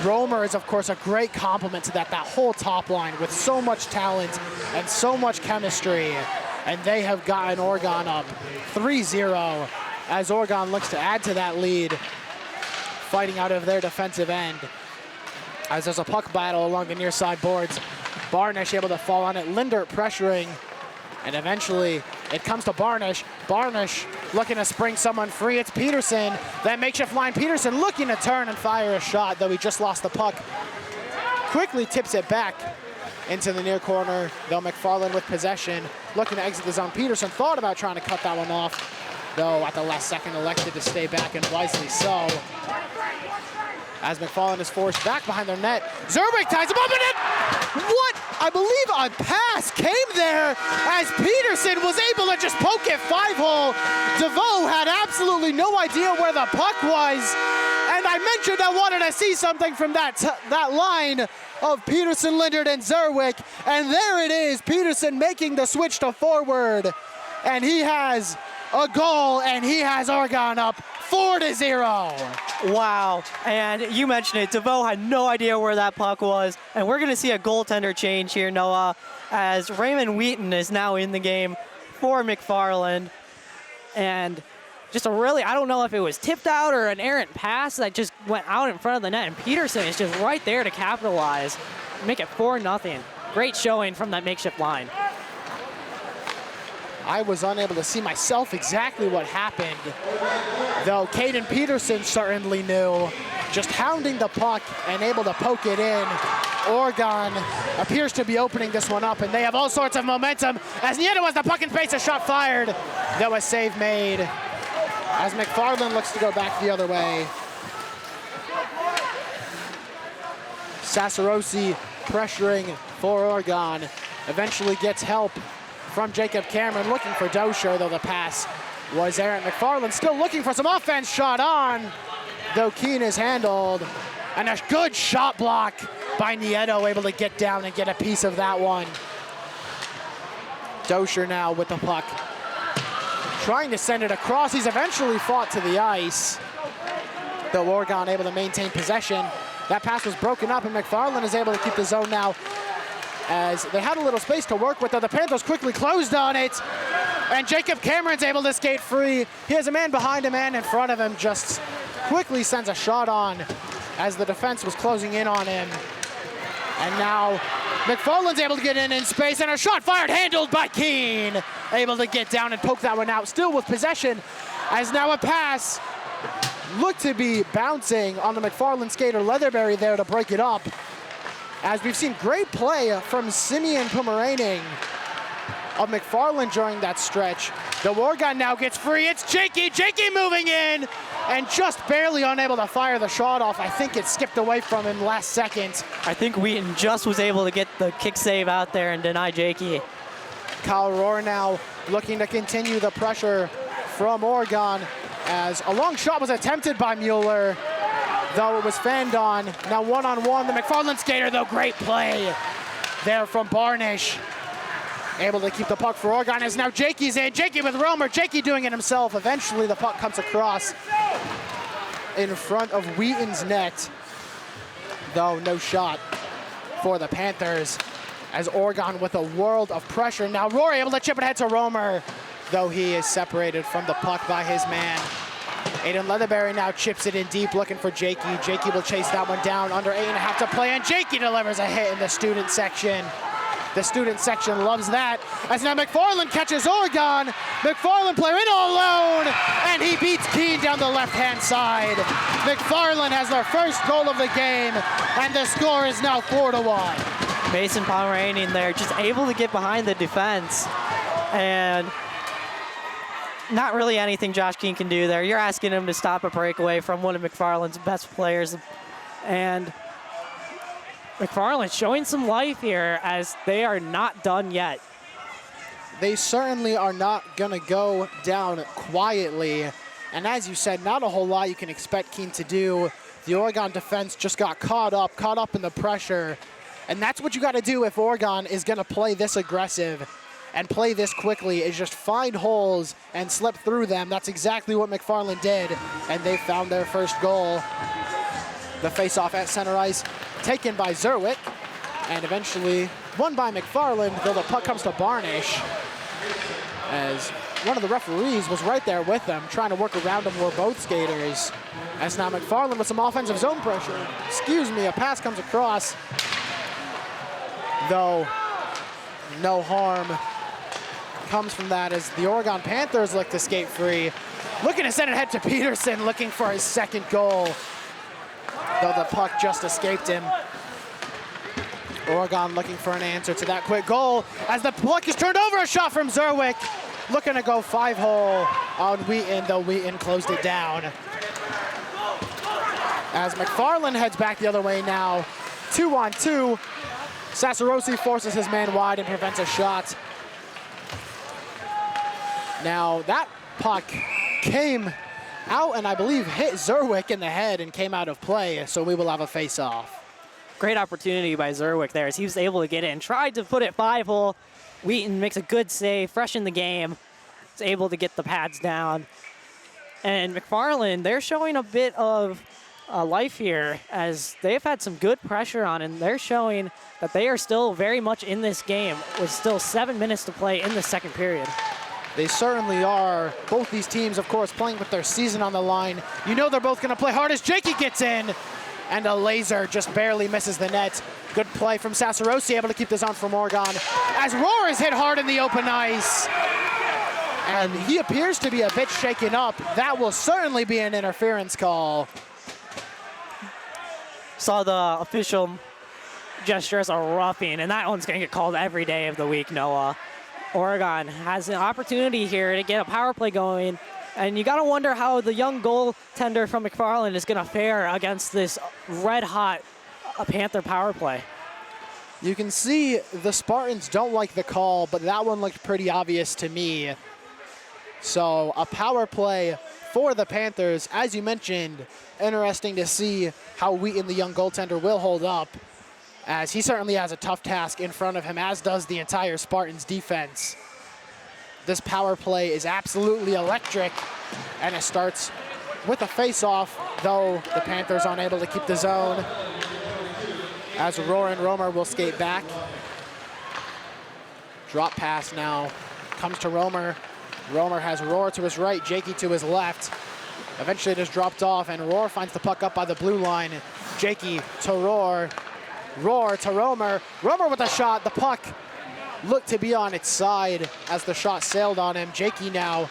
Romer is, of course, a great complement to that whole top line with so much talent and so much chemistry. And they have gotten Oregon up 3-0 as Oregon looks to add to that lead, fighting out of their defensive end. As there's a puck battle along the near side boards, Barnish able to fall on it, Lindert pressuring, and eventually it comes to Barnish. Barnish looking to spring someone free. It's Peterson. That makeshift line, Peterson looking to turn and fire a shot, though he just lost the puck. Quickly tips it back into the near corner, though McFarland with possession, looking to exit the zone. Peterson thought about trying to cut that one off, though at the last second elected to stay back, and wisely so. As McFarland is forced back behind their net. Zerwig ties him up in it! What? I believe a pass came there as Peterson was able to just poke it 5-hole. DeVoe had absolutely no idea where the puck was. And I mentioned I wanted to see something from that line of Peterson, Lindert, and Zerwig. And there it is, Peterson making the switch to forward. And he has a goal, and he has Oregon up 4-0. Wow, and you mentioned it, DeVoe had no idea where that puck was, and we're gonna see a goaltender change here, Noah, as Raymond Wheaton is now in the game for McFarland. And just I don't know if it was tipped out or an errant pass that just went out in front of the net, and Peterson is just right there to capitalize, make it 4-0. Great showing from that makeshift line. I was unable to see myself exactly what happened, though Caden Peterson certainly knew. Just hounding the puck and able to poke it in. Oregon appears to be opening this one up, and they have all sorts of momentum. As Nieto has the puck in space, a shot fired, though a save made. As McFarland looks to go back the other way. Sasarosi pressuring for Oregon. Eventually gets help from Jacob Cameron, looking for Dosher, though the pass was errant. McFarland still looking for some offense, shot on, though Keene is handled. And a good shot block by Nieto, able to get down and get a piece of that one. Dosher now with the puck, trying to send it across. He's eventually fought to the ice, though Oregon able to maintain possession. That pass was broken up, and McFarland is able to keep the zone now, as they had a little space to work with, though the Panthers quickly closed on it. And Jacob Cameron's able to skate free. He has a man behind him and in front of him, just quickly sends a shot on as the defense was closing in on him. And now McFarland's able to get in space, and a shot fired, handled by Keene. Able to get down and poke that one out, still with possession, as now a pass looked to be bouncing on the McFarland skater Leatherberry there to break it up. As we've seen great play from Simeon Pomeranian of McFarland during that stretch. The Oregon now gets free. It's Jakey moving in, and just barely unable to fire the shot off. I think it skipped away from him last second. I think Wheaton just was able to get the kick save out there and deny Jakey. Kyle Rohr now looking to continue the pressure from Oregon, as a long shot was attempted by Mueller, though it was fanned on. Now one-on-one, the McFarland skater, though, great play there from Barnish. Able to keep the puck for Oregon, as now Jakey's in. Jakey with Romer, Jakey doing it himself. Eventually the puck comes across in front of Wheaton's net, though no shot for the Panthers, as Oregon with a world of pressure. Now Rory able to chip it ahead to Romer, though he is separated from the puck by his man. Aiden Leatherberry now chips it in deep, looking for Jakey. Jakey will chase that one down, under 8.5 to play, and Jakey delivers a hit in the student section. The student section loves that, as now McFarland catches Oregon. McFarland player in all alone, and he beats Keene down the left-hand side. McFarland has their first goal of the game, and the score is now 4-1. Mason Pomeranian there, just able to get behind the defense, and not really anything Josh Keene can do there. You're asking him to stop a breakaway from one of McFarland's best players, and McFarland showing some life here as they are not done yet. They certainly are not going to go down quietly. And as you said, not a whole lot you can expect Keene to do. The Oregon defense just got caught up in the pressure. And that's what you got to do if Oregon is going to play this aggressive and play this quickly, is just find holes and slip through them. That's exactly what McFarland did, and they found their first goal. The face-off at center ice taken by Zerwick, and eventually won by McFarland, though the puck comes to Barnish, as one of the referees was right there with them, trying to work around them, were both skaters. As now McFarland with some offensive zone pressure. Excuse me, a pass comes across, though no harm comes from that as the Oregon Panthers look to skate free. Looking to send it ahead to Peterson, looking for his second goal, though the puck just escaped him. Oregon looking for an answer to that quick goal as the puck is turned over. A shot from Zerwick, looking to go 5-hole on Wheaton, though Wheaton closed it down. As McFarland heads back the other way now, 2-on-2. Sassarosi forces his man wide and prevents a shot. Now that puck came out and I believe hit Zerwick in the head and came out of play, so we will have a face-off. Great opportunity by Zerwick there as he was able to get in. Tried to put it 5-hole. Wheaton makes a good save, fresh in the game. Is able to get the pads down. And McFarland, they're showing a bit of life here as they've had some good pressure on, and they're showing that they are still very much in this game with still 7 minutes to play in the second period. They certainly are. Both these teams, of course, playing with their season on the line. You know they're both going to play hard as Jakey gets in, and a laser just barely misses the net. Good play from Sassarosi, able to keep this on from Oregon, as Rohr is hit hard in the open ice. And he appears to be a bit shaken up. That will certainly be an interference call. Saw the official gesture as a roughing, and that one's going to get called every day of the week, Noah. Oregon has an opportunity here to get a power play going, and you got to wonder how the young goaltender from McFarland is going to fare against this red-hot Panther power play. You can see the Spartans don't like the call, but that one looked pretty obvious to me. So a power play for the Panthers. As you mentioned, interesting to see how Wheaton, the young goaltender, will hold up, as he certainly has a tough task in front of him, as does the entire Spartans defense. This power play is absolutely electric, and it starts with a face-off, though the Panthers unable to keep the zone, as Rohr and Romer will skate back. Drop pass now comes to Romer. Romer has Rohr to his right, Jakey to his left. Eventually it is dropped off, and Rohr finds the puck up by the blue line. Jakey to Rohr. Rohr to Romer. Romer with a shot. The puck looked to be on its side as the shot sailed on him. Jakey now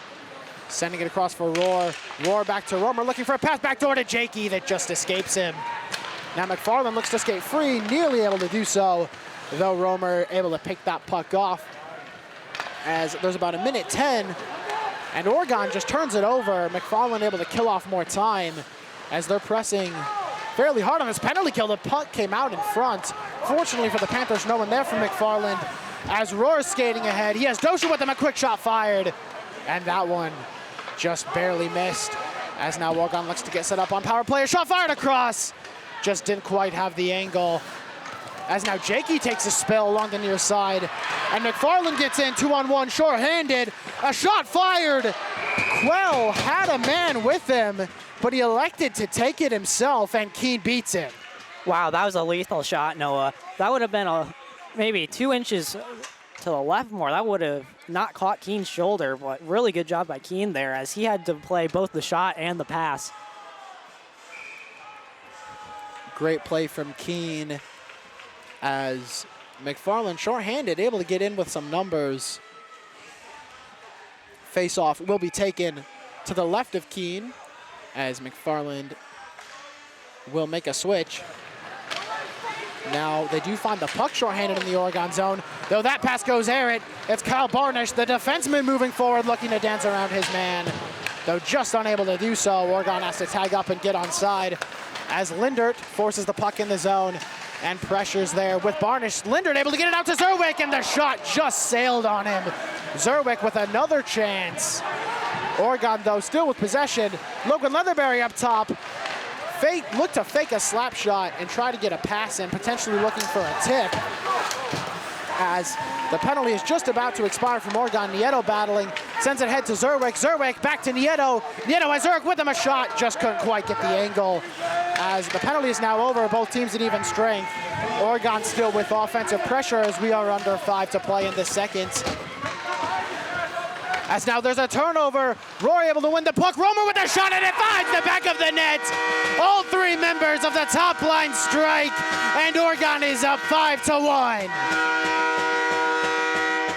sending it across for Rohr. Rohr back to Romer, looking for a pass back door to Jakey that just escapes him. Now McFarland looks to skate free, nearly able to do so, though Romer able to pick that puck off, as there's about 1:10, and Oregon just turns it over. McFarland able to kill off more time as they're pressing fairly hard on this penalty kill. The puck came out in front. Fortunately for the Panthers, no one there from McFarland. As Rohr is skating ahead, he has Dosha with him, a quick shot fired, and that one just barely missed. As now Oregon looks to get set up on power play. A shot fired across, just didn't quite have the angle. As now Jakey takes a spill along the near side, and McFarland gets in 2-on-1, short-handed. A shot fired. Quell had a man with him, but he elected to take it himself, and Keene beats him. Wow, that was a lethal shot, Noah. That would have been maybe 2 inches to the left more. That would have not caught Keene's shoulder, but really good job by Keene there, as he had to play both the shot and the pass. Great play from Keene, as McFarland short-handed, able to get in with some numbers. Face-off will be taken to the left of Keene, as McFarland will make a switch. Now they do find the puck short-handed in the Oregon zone, though that pass goes errant. It's Kyle Barnish, the defenseman, moving forward, looking to dance around his man, though just unable to do so. Oregon has to tag up and get onside, as Lindert forces the puck in the zone, and pressures there with Barnish. Lindard able to get it out to Zerwick, and the shot just sailed on him. Zerwick with another chance. Oregon, though, still with possession. Logan Leatherberry up top. Look to fake a slap shot and try to get a pass in, potentially looking for a tip. As the penalty is just about to expire from Oregon. Nieto battling, sends it ahead to Zerwick. Zerwick back to Nieto. Nieto has Zerwick with him, a shot, just couldn't quite get the angle. As the penalty is now over, both teams at even strength. Oregon still with offensive pressure as we are under 5 to play in the second. As now there's a turnover. Rory able to win the puck. Romer with a shot, and it finds the back of the net. All 3 members of the top line strike, and Oregon is up 5-1.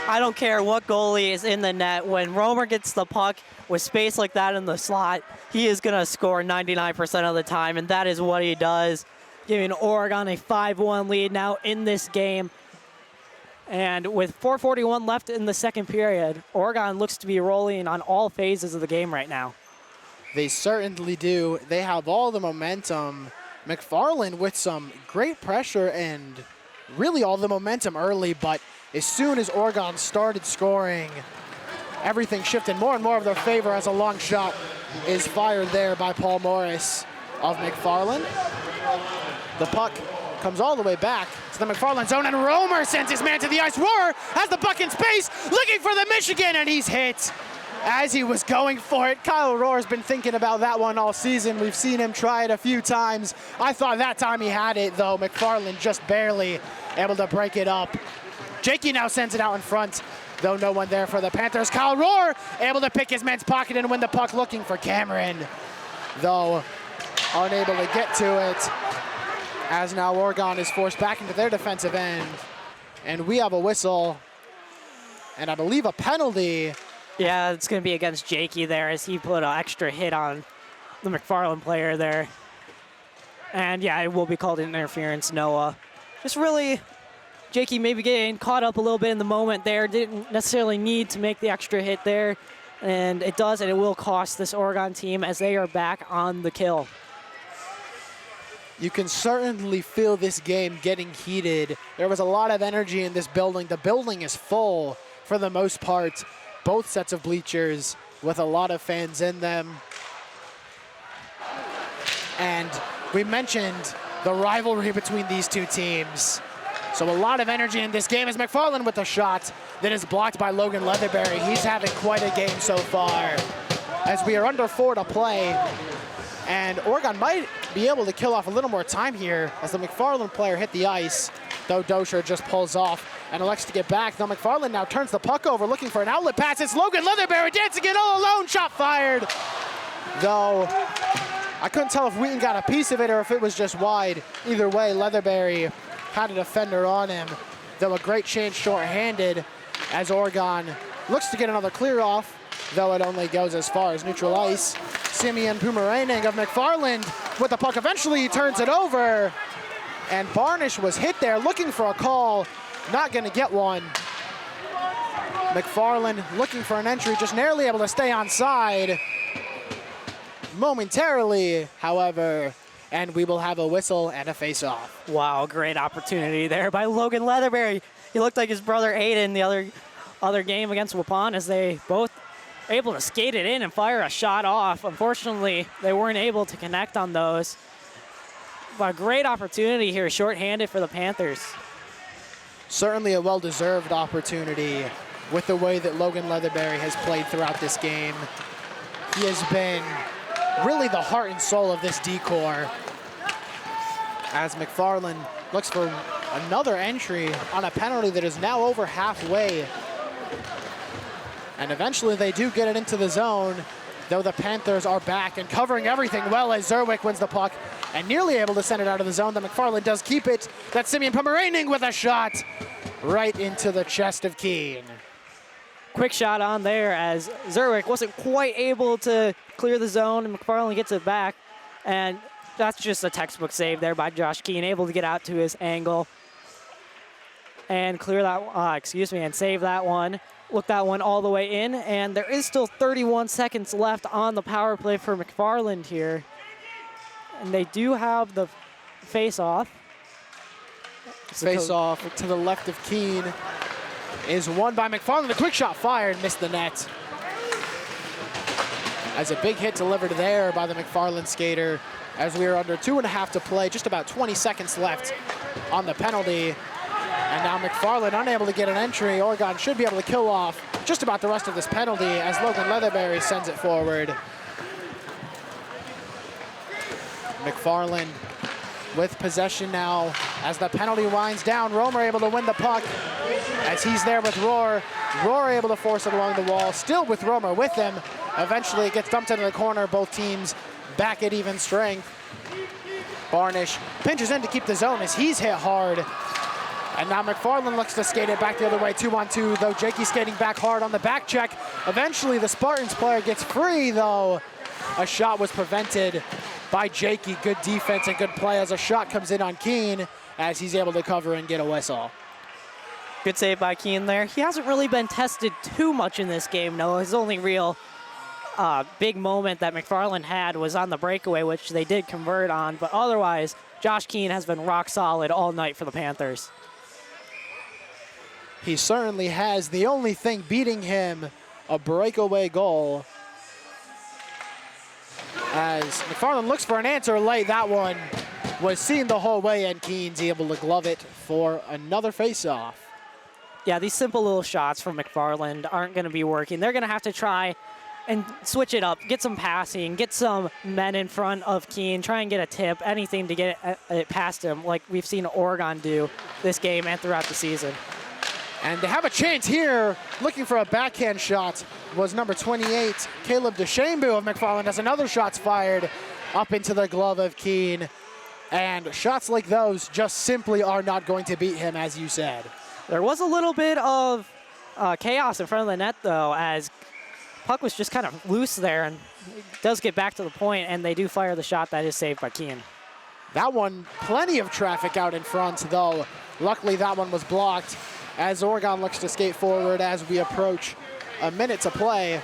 I don't care what goalie is in the net. When Romer gets the puck with space like that in the slot, he is going to score 99% of the time, and that is what he does, giving Oregon a 5-1 lead now in this game. And with 4:41 left in the second period, Oregon looks to be rolling on all phases of the game right now. They certainly do. They have all the momentum. McFarland with some great pressure and really all the momentum early, but as soon as Oregon started scoring, everything shifted more and more of their favor as a long shot is fired there by Paul Morris of McFarland. The puck comes all the way back to the McFarland zone, and Romer sends his man to the ice. Rohrer has the puck in space, looking for the Michigan, and he's hit as he was going for it. Kyle Rohrer's been thinking about that one all season. We've seen him try it a few times. I thought that time he had it, though. McFarland just barely able to break it up. Jakey now sends it out in front, though no one there for the Panthers. Kyle Rohrer able to pick his man's pocket and win the puck, looking for Cameron, though unable to get to it, as now Oregon is forced back into their defensive end. And we have a whistle, and I believe a penalty. Yeah, it's going to be against Jakey there as he put an extra hit on the McFarland player there. And yeah, it will be called interference, Noah. Just really, Jakey maybe getting caught up a little bit in the moment there. Didn't necessarily need to make the extra hit there. And it does, and it will cost this Oregon team as they are back on the kill. You can certainly feel this game getting heated. There was a lot of energy in this building. The building is full for the most part. Both sets of bleachers with a lot of fans in them. And we mentioned the rivalry between these two teams. So a lot of energy in this game as McFarland with a shot that is blocked by Logan Leatherberry. He's having quite a game so far as we are under 4 to play. And Oregon might be able to kill off a little more time here as the McFarland player hit the ice, though Dosher just pulls off and elects to get back. Though McFarland now turns the puck over, looking for an outlet pass. It's Logan Leatherberry dancing it all alone, shot fired. Though I couldn't tell if Wheaton got a piece of it or if it was just wide. Either way, Leatherberry had a defender on him, though a great change short-handed as Oregon looks to get another clear off, though it only goes as far as neutral ice. Simeon Pumarening of McFarland with the puck. Eventually he turns it over, and Barnish was hit there looking for a call, not going to get one. McFarland looking for an entry, just narrowly able to stay onside momentarily, however, and we will have a whistle and a face-off. Wow, great opportunity there by Logan Leatherberry. He looked like his brother Aiden the other game against Waupun as they both able to skate it in and fire a shot off. Unfortunately, they weren't able to connect on those. But a great opportunity here, shorthanded for the Panthers. Certainly a well-deserved opportunity with the way that Logan Leatherberry has played throughout this game. He has been really the heart and soul of this D-corps as McFarland looks for another entry on a penalty that is now over halfway. And eventually they do get it into the zone, though the Panthers are back and covering everything well as Zerwick wins the puck and nearly able to send it out of the zone. The McFarland does keep it. That's Simeon Pomeranian with a shot right into the chest of Keene. Quick shot on there as Zerwick wasn't quite able to clear the zone, and McFarland gets it back. And that's just a textbook save there by Josh Keene, able to get out to his angle and clear that, and save that one. Look that one all the way in, and there is still 31 seconds left on the power play for McFarland here. And they do have the face-off. Face off to the left of Keene is won by McFarland. The quick shot fired, missed the net. As a big hit delivered there by the McFarland skater as we are under 2.5 to play, just about 20 seconds left on the penalty. And now McFarland unable to get an entry. Oregon should be able to kill off just about the rest of this penalty as Logan Leatherberry sends it forward. McFarland with possession now as the penalty winds down. Romer able to win the puck as he's there with Rohr. Rohr able to force it along the wall, still with Romer with him. Eventually it gets dumped into the corner. Both teams back at even strength. Barnish pinches in to keep the zone as he's hit hard. And now McFarland looks to skate it back the other way, 2-on-2, though Jakey skating back hard on the back check. Eventually the Spartans player gets free, though. A shot was prevented by Jakey. Good defense and good play as a shot comes in on Keene as he's able to cover and get a whistle. Good save by Keene there. He hasn't really been tested too much in this game, no. His only real big moment that McFarland had was on the breakaway, which they did convert on, but otherwise, Josh Keene has been rock solid all night for the Panthers. He certainly has. The only thing beating him, a breakaway goal. As McFarland looks for an answer late, that one was seen the whole way, and Keene's able to glove it for another face-off. Yeah, these simple little shots from McFarland aren't going to be working. They're going to have to try and switch it up, get some passing, get some men in front of Keene, try and get a tip, anything to get it past him, like we've seen Oregon do this game and throughout the season. And they have a chance here, looking for a backhand shot, was number 28, Caleb DeChambeau of McFarland, as another shot's fired up into the glove of Keene. And shots like those just simply are not going to beat him, as you said. There was a little bit of chaos in front of the net, though, as puck was just kind of loose there, and it does get back to the point, and they do fire the shot that is saved by Keene. That one, plenty of traffic out in front, though. Luckily, that one was blocked as Oregon looks to skate forward as we approach a minute to play.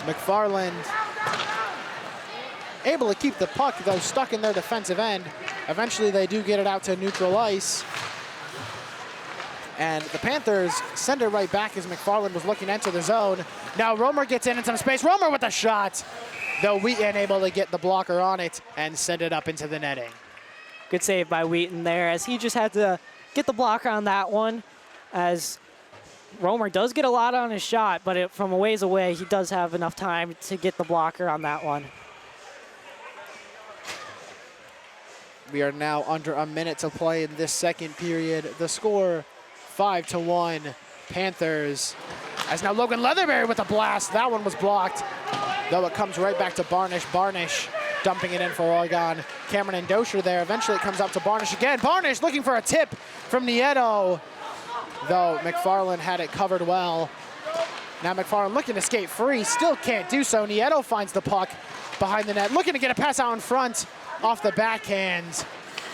McFarland able to keep the puck, though, stuck in their defensive end. Eventually, they do get it out to neutral ice. And the Panthers send it right back as McFarland was looking to enter the zone. Now Romer gets in some space. Romer with a shot, though Wheaton able to get the blocker on it and send it up into the netting. Good save by Wheaton there, as he just had to get the blocker on that one, as Romer does get a lot on his shot, but from a ways away, he does have enough time to get the blocker on that one. We are now under a minute to play in this second period. The score, 5-1 Panthers. As now Logan Leatherberry with a blast. That one was blocked, though it comes right back to Barnish. Barnish dumping it in for Oregon. Cameron and Dosher there. Eventually it comes up to Barnish again. Barnish looking for a tip from Nieto, though McFarland had it covered well. Now McFarland looking to skate free, still can't do so. Nieto finds the puck behind the net, looking to get a pass out in front off the backhand.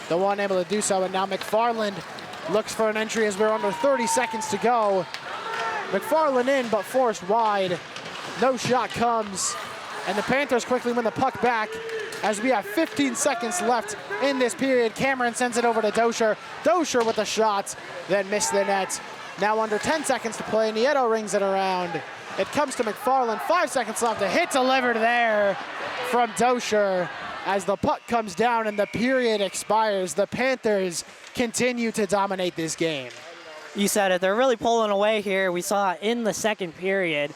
The one able to do so, and now McFarland looks for an entry as we're under 30 seconds to go. McFarland in, but forced wide. No shot comes, and the Panthers quickly win the puck back as we have 15 seconds left in this period. Cameron sends it over to Dosher. Dosher with a shot, then missed the net. Now under 10 seconds to play, Nieto rings it around. It comes to McFarland, 5 seconds left. A hit delivered there from Dosher as the puck comes down and the period expires. The Panthers continue to dominate this game. You said it, they're really pulling away here. We saw in the second period,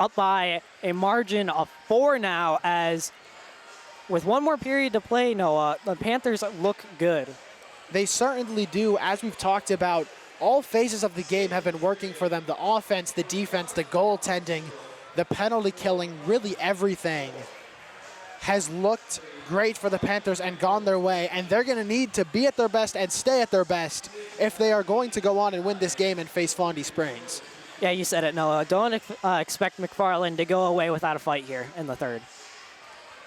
up by a margin of 4 now, as with one more period to play, Noah, the Panthers look good. They certainly do. As we've talked about, all phases of the game have been working for them. The offense, the defense, the goaltending, the penalty killing, really everything has looked great for the Panthers and gone their way, and they're going to need to be at their best and stay at their best if they are going to go on and win this game and face Fondy Springs. Yeah, you said it, Noah. Don't expect McFarland to go away without a fight here in the third.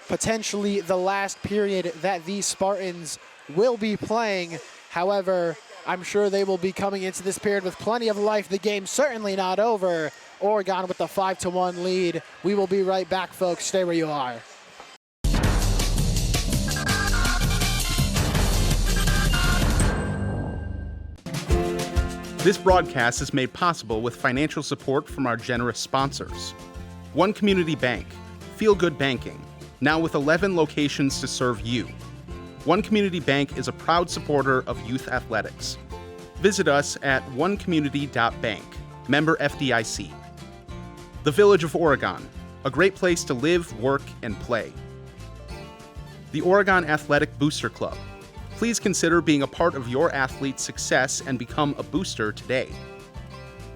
Potentially the last period that these Spartans will be playing. However, I'm sure they will be coming into this period with plenty of life. The game's certainly not over. Oregon with the 5-1 lead. We will be right back, folks. Stay where you are. This broadcast is made possible with financial support from our generous sponsors. One Community Bank, Feel Good Banking, now with 11 locations to serve you. One Community Bank is a proud supporter of youth athletics. Visit us at onecommunity.bank, member FDIC. The Village of Oregon, a great place to live, work, and play. The Oregon Athletic Booster Club. Please consider being a part of your athlete's success and become a booster today.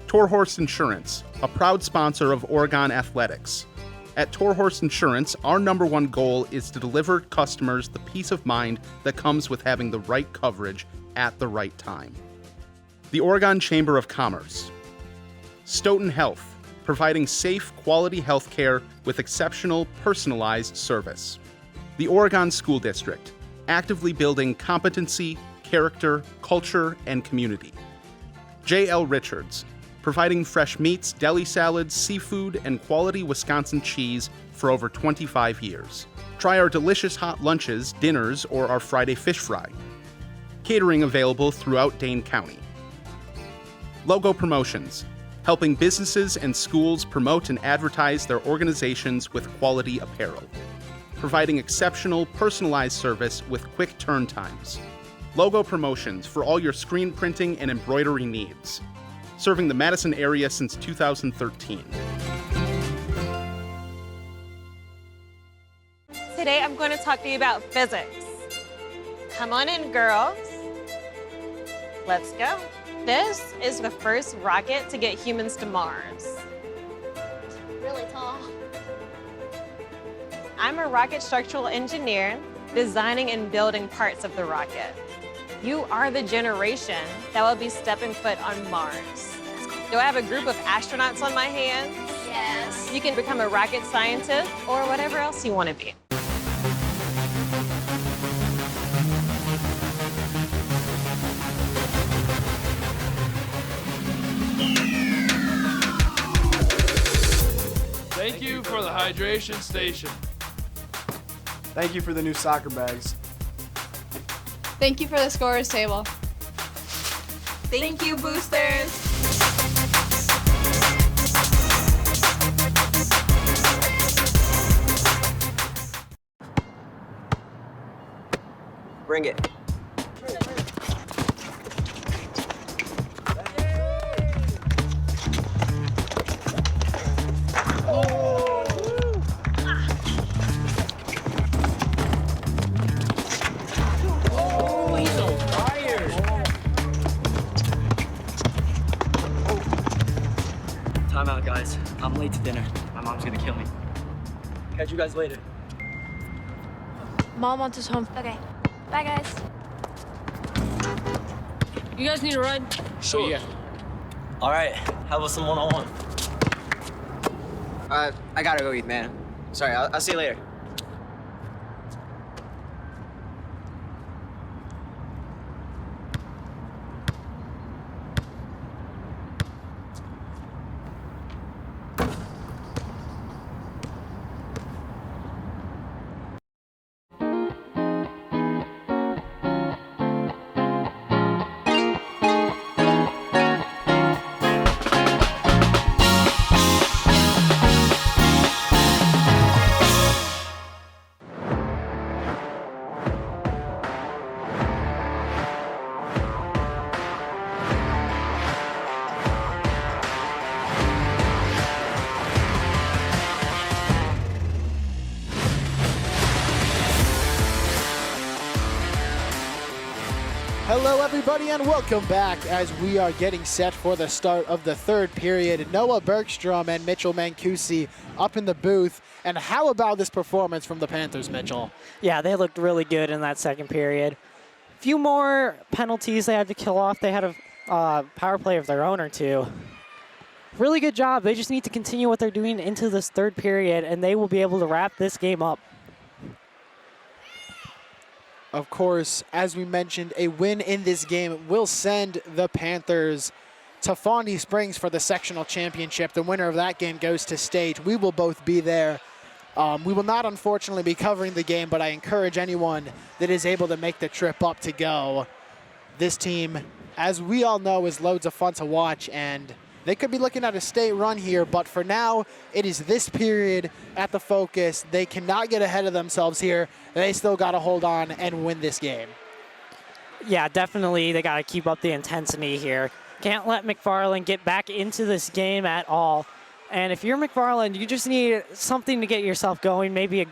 Torhorse Insurance, a proud sponsor of Oregon Athletics. At Torhorse Insurance, our number one goal is to deliver customers the peace of mind that comes with having the right coverage at the right time. The Oregon Chamber of Commerce. Stoughton Health, providing safe, quality health care with exceptional, personalized service. The Oregon School District, actively building competency, character, culture, and community. J.L. Richards, providing fresh meats, deli salads, seafood, and quality Wisconsin cheese for over 25 years. Try our delicious hot lunches, dinners, or our Friday fish fry. Catering available throughout Dane County. Logo Promotions, helping businesses and schools promote and advertise their organizations with quality apparel. Providing exceptional, personalized service with quick turn times. Logo Promotions for all your screen printing and embroidery needs. Serving the Madison area since 2013. Today I'm going to talk to you about physics. Come on in, girls. Let's go. This is the first rocket to get humans to Mars. Really tall. I'm a rocket structural engineer, designing and building parts of the rocket. You are the generation that will be stepping foot on Mars. Do I have a group of astronauts on my hands? Yes. You can become a rocket scientist or whatever else you want to be. Thank you for the hydration station. Thank you for the new soccer bags. Thank you for the scorer's table. Thank you, boosters. Bring it. Time out, guys. I'm late to dinner. My mom's gonna kill me. Catch you guys later. Mom wants us home. Okay. Bye, guys. You guys need a ride? Sure. Yeah. All right. How about some one-on-one? I gotta go eat, man. Sorry, I'll see you later. Hello, everybody, and welcome back as we are getting set for the start of the third period. Noah Bergstrom and Mitchell Mancusi up in the booth. And how about this performance from the Panthers, Mitchell? Yeah, they looked really good in that second period. A few more penalties they had to kill off. They had a power play of their own or two. Really good job. They just need to continue what they're doing into this third period, and they will be able to wrap this game up. Of course, as we mentioned, a win in this game will send the Panthers to Fondy Springs for the sectional championship. The winner of that game goes to state. We will both be there. We will not, unfortunately, be covering the game, but I encourage anyone that is able to make the trip up to go. This team as we all know, is loads of fun to watch, and they could be looking at a state run here, but for now, it is this period at the Focus. They cannot get ahead of themselves here. They still got to hold on and win this game. Yeah, definitely they got to keep up the intensity here. Can't let McFarland get back into this game at all. And if you're McFarland, you just need something to get yourself going, maybe a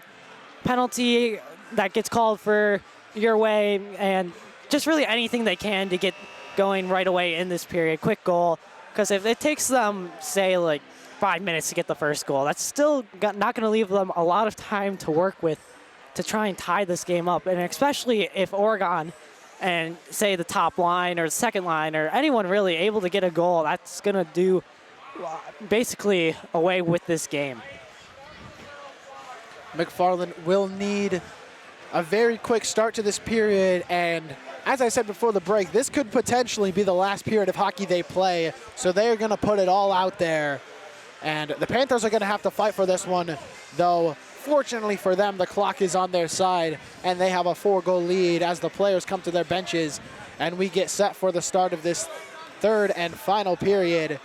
penalty that gets called for your way, and just really anything they can to get going right away in this period. Quick goal, because if it takes them, say, like 5 minutes to get the first goal, that's still not going to leave them a lot of time to work with to try and tie this game up. And especially if Oregon and, say, the top line or the second line or anyone really able to get a goal, that's going to do basically away with this game. McFarland will need a very quick start to this period, and as I said before the break, this could potentially be the last period of hockey they play, so they're going to put it all out there. And the Panthers are going to have to fight for this one, though fortunately for them, the clock is on their side, and they have a 4-goal lead as the players come to their benches, and we get set for the start of this third and final period.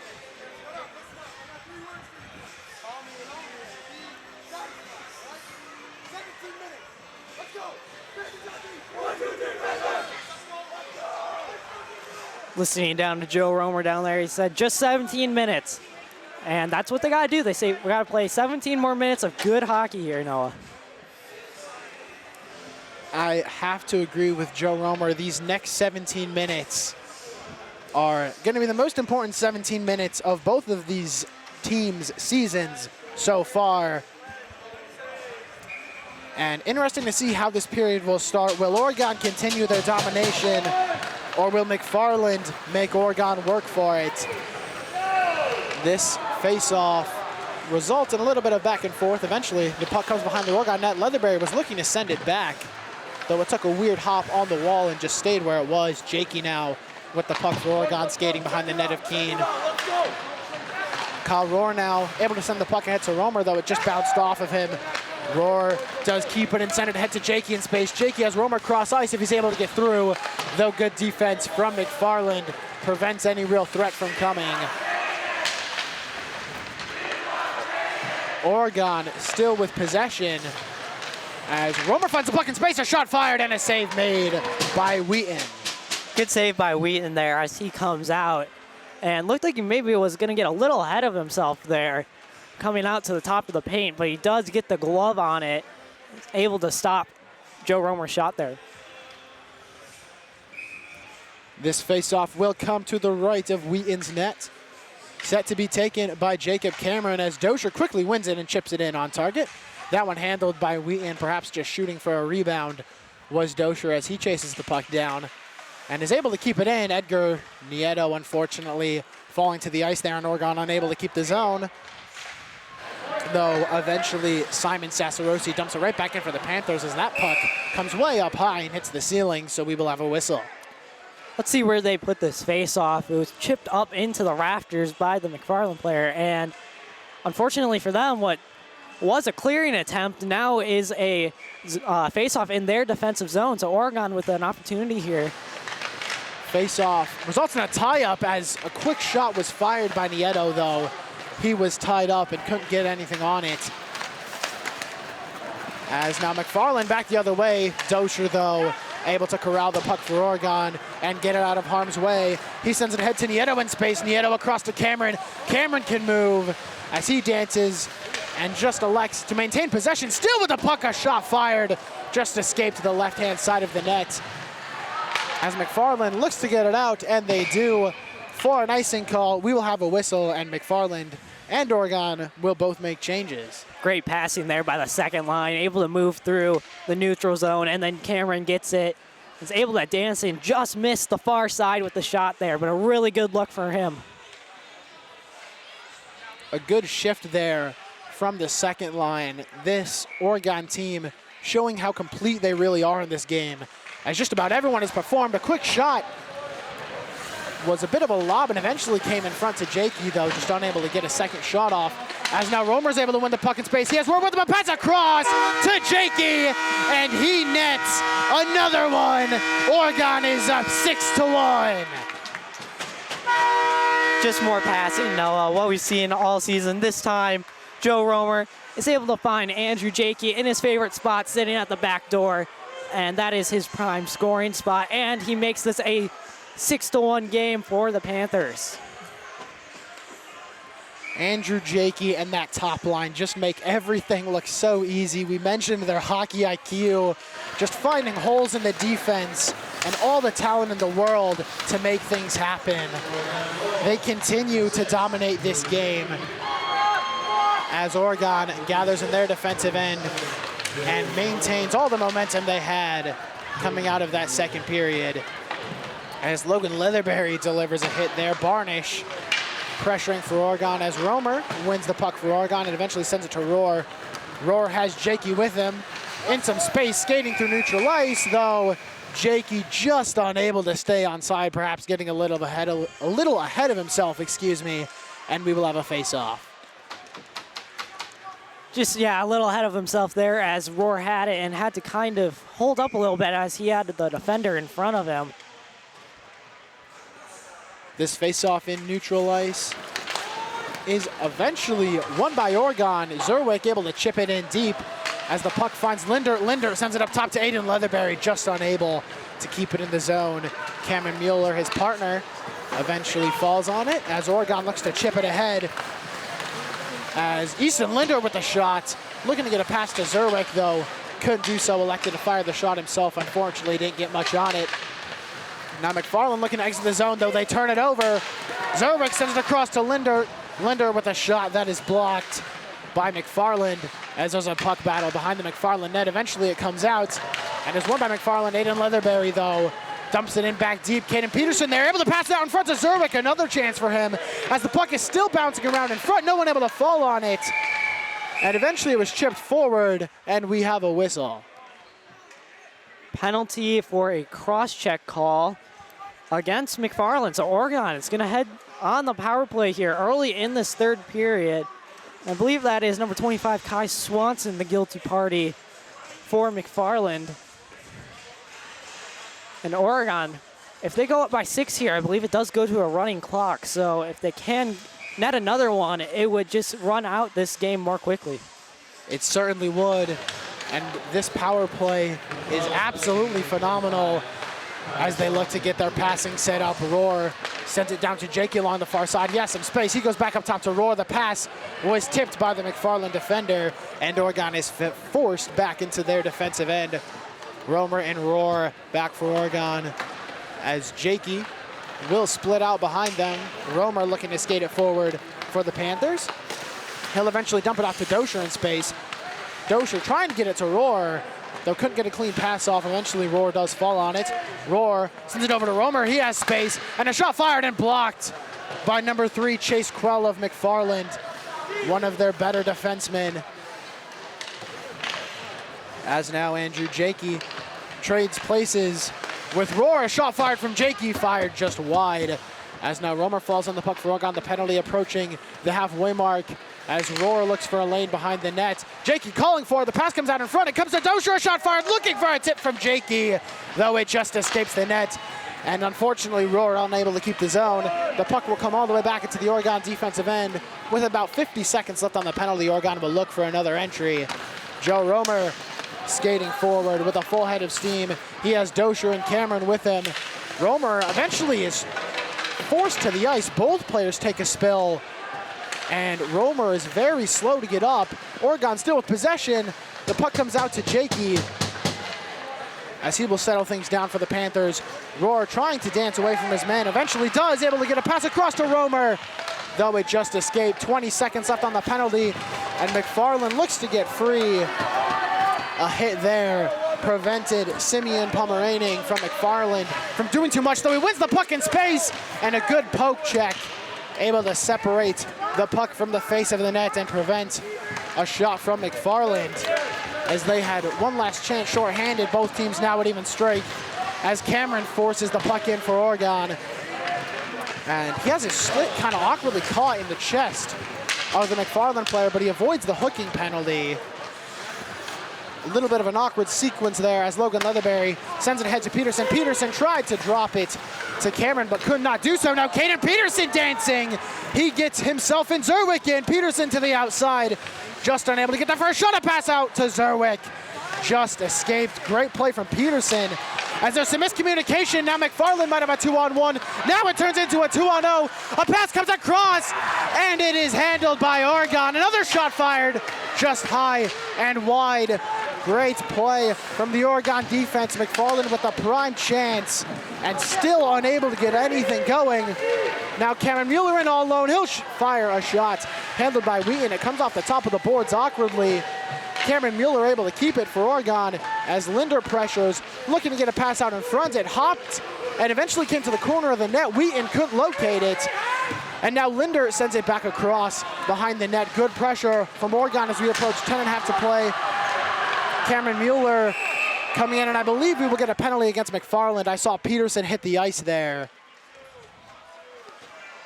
Listening down to Joe Romer down there, he said just 17 minutes. And that's what they got to do. They say we got to play 17 more minutes of good hockey here, Noah. I have to agree with Joe Romer. These next 17 minutes are going to be the most important 17 minutes of both of these teams' seasons so far. And interesting to see how this period will start. Will Oregon continue their domination, or will McFarland make Oregon work for it? This face-off results in a little bit of back and forth. Eventually, the puck comes behind the Oregon net. Leatherberry was looking to send it back, though it took a weird hop on the wall and just stayed where it was. Jakey now with the puck for Oregon, skating behind the net of Keene. Kyle Rohr now able to send the puck ahead to Romer, though it just bounced off of him. Rohr does keep it and send it ahead to Jakey in space. Jakey has Romer cross ice if he's able to get through, though good defense from McFarland prevents any real threat from coming. Oregon still with possession as Romer finds the puck in space, a shot fired and a save made by Wheaton. Good save by Wheaton there as he comes out, and looked like he maybe was going to get a little ahead of himself there coming out to the top of the paint, but he does get the glove on it, able to stop Joe Romer's shot there. This faceoff will come to the right of Wheaton's net. Set to be taken by Jacob Cameron as Dosher quickly wins it and chips it in on target. That one handled by Wheaton, perhaps just shooting for a rebound was Dosher as he chases the puck down and is able to keep it in. Edgar Nieto, unfortunately, falling to the ice there, and Oregon unable to keep the zone. Though eventually Simon Sassarosi dumps it right back in for the Panthers as that puck comes way up high and hits the ceiling, so we will have a whistle. Let's see where they put this face-off. It was chipped up into the rafters by the McFarland player, and unfortunately for them, what was a clearing attempt now is a face-off in their defensive zone, so Oregon with an opportunity here. Face-off results in a tie-up as a quick shot was fired by Nieto, though he was tied up and couldn't get anything on it. As now McFarland back the other way. Dosher, though, able to corral the puck for Oregon and get it out of harm's way. He sends it ahead to Nieto in space. Nieto across to Cameron. Cameron can move as he dances and just elects to maintain possession. Still with the puck, a shot fired. Just escaped to the left-hand side of the net. As McFarland looks to get it out, and they do. For an icing call, we will have a whistle, and McFarland and Oregon will both make changes. Great passing there by the second line, able to move through the neutral zone, and then Cameron gets it. Is able to dance and just missed the far side with the shot there, but a really good look for him. A good shift there from the second line. This Oregon team showing how complete they really are in this game, as just about everyone has performed. A quick shot was a bit of a lob and eventually came in front to Jakey, though, just unable to get a second shot off. As now Romer's able to win the puck in space. He has Romer with him, a pass across to Jakey, and he nets another one. Oregon is up 6-1. Just more passing, Noah. What we've seen all season. This time, Joe Romer is able to find Andrew Jakey in his favorite spot, sitting at the back door, and that is his prime scoring spot. And he makes this a 6-1 game for the Panthers. Andrew Jakey and that top line just make everything look so easy. We mentioned their hockey IQ, just finding holes in the defense and all the talent in the world to make things happen. They continue to dominate this game as Oregon gathers in their defensive end and maintains all the momentum they had coming out of that second period. As Logan Leatherberry delivers a hit there, Barnish pressuring for Oregon as Romer wins the puck for Oregon and eventually sends it to Rohr. Rohr has Jakey with him in some space, skating through neutral ice, though Jakey just unable to stay on side, perhaps getting a little ahead of himself, and we will have a face-off. Just, yeah, a little ahead of himself there as Rohr had it and had to kind of hold up a little bit as he had the defender in front of him. This face-off in neutral ice is eventually won by Oregon. Zerwick able to chip it in deep as the puck finds Linder. Linder sends it up top to Aiden Leatherberry, just unable to keep it in the zone. Cameron Mueller, his partner, eventually falls on it as Oregon looks to chip it ahead. As Easton Linder with the shot, looking to get a pass to Zerwick, though couldn't do so, elected to fire the shot himself. Unfortunately, didn't get much on it. Now McFarland looking to exit the zone, though they turn it over. Zerwick sends it across to Linder. Linder with a shot that is blocked by McFarland as there's a puck battle behind the McFarland net. Eventually it comes out and is won by McFarland. Aiden Leatherberry, though, dumps it in back deep. Caden Peterson there, able to pass it out in front to Zerwick. Another chance for him as the puck is still bouncing around in front. No one able to fall on it. And eventually it was chipped forward and we have a whistle. Penalty for a cross-check call against McFarland. So Oregon is going to head on the power play here early in this third period. I believe that is number 25, Kai Swanson, the guilty party for McFarland. And Oregon, if they go up by 6 here, I believe it does go to a running clock. So if they can net another one, it would just run out this game more quickly. It certainly would. And this power play is absolutely phenomenal as they look to get their passing set up. Rohr sends it down to Jakey along the far side. He has some space. He goes back up top to Rohr. The pass was tipped by the McFarland defender, and Oregon is forced back into their defensive end. Romer and Rohr back for Oregon as Jakey will split out behind them. Romer looking to skate it forward for the Panthers. He'll eventually dump it off to Dosher in space. Dosher trying to get it to Rohr, though couldn't get a clean pass off. Eventually Rohr does fall on it. Rohr sends it over to Romer. He has space, and a shot fired and blocked by number 3, Chase Krell of McFarland, one of their better defensemen. As now Andrew Jakey trades places with Rohr. A shot fired from Jakey, fired just wide. As now Romer falls on the puck for Oregon. The penalty approaching the halfway mark as Rohr looks for a lane behind the net. Jakey calling for it. The pass comes out in front. It comes to Dosher. A shot fired, looking for a tip from Jakey, though it just escapes the net. And unfortunately, Rohr unable to keep the zone. The puck will come all the way back into the Oregon defensive end. With about 50 seconds left on the penalty, Oregon will look for another entry. Joe Romer skating forward with a full head of steam. He has Dosher and Cameron with him. Romer eventually is forced to the ice. Both players take a spill, and Romer is very slow to get up. Oregon still with possession. The puck comes out to Jakey as he will settle things down for the Panthers. Rohr trying to dance away from his man. Eventually does, able to get a pass across to Romer, though it just escaped. 20 seconds left on the penalty, and McFarland looks to get free. A hit there prevented Simeon Pomeranian from McFarland from doing too much, though he wins the puck in space, and a good poke check, able to separate the puck from the face of the net and prevent a shot from McFarland. As they had one last chance shorthanded, both teams now at even strength, as Cameron forces the puck in for Oregon. And he has his slit kind of awkwardly caught in the chest of the McFarland player, but he avoids the hooking penalty. A little bit of an awkward sequence there as Logan Leatherberry sends it ahead to Peterson. Peterson tried to drop it to Cameron, but could not do so. Now Caden Peterson dancing. He gets himself and Zerwick in. Peterson to the outside, just unable to get that first shot. A pass out to Zerwick. Just escaped. Great play from Peterson. As there's some miscommunication, now McFarland might have a 2-on-1. Now it turns into a 2-on-0. A pass comes across, and it is handled by Oregon. Another shot fired, just high and wide. Great play from the Oregon defense. McFarland with a prime chance and still unable to get anything going. Now Cameron Mueller in all alone. He'll fire a shot handled by Wheaton. It comes off the top of the boards awkwardly. Cameron Mueller able to keep it for Oregon as Linder pressures, looking to get a pass out in front. It hopped and eventually came to the corner of the net. Wheaton couldn't locate it. And now Linder sends it back across behind the net. Good pressure from Oregon as we approach 10.5 to play. Cameron Mueller coming in, and I believe we will get a penalty against McFarland. I saw Peterson hit the ice there.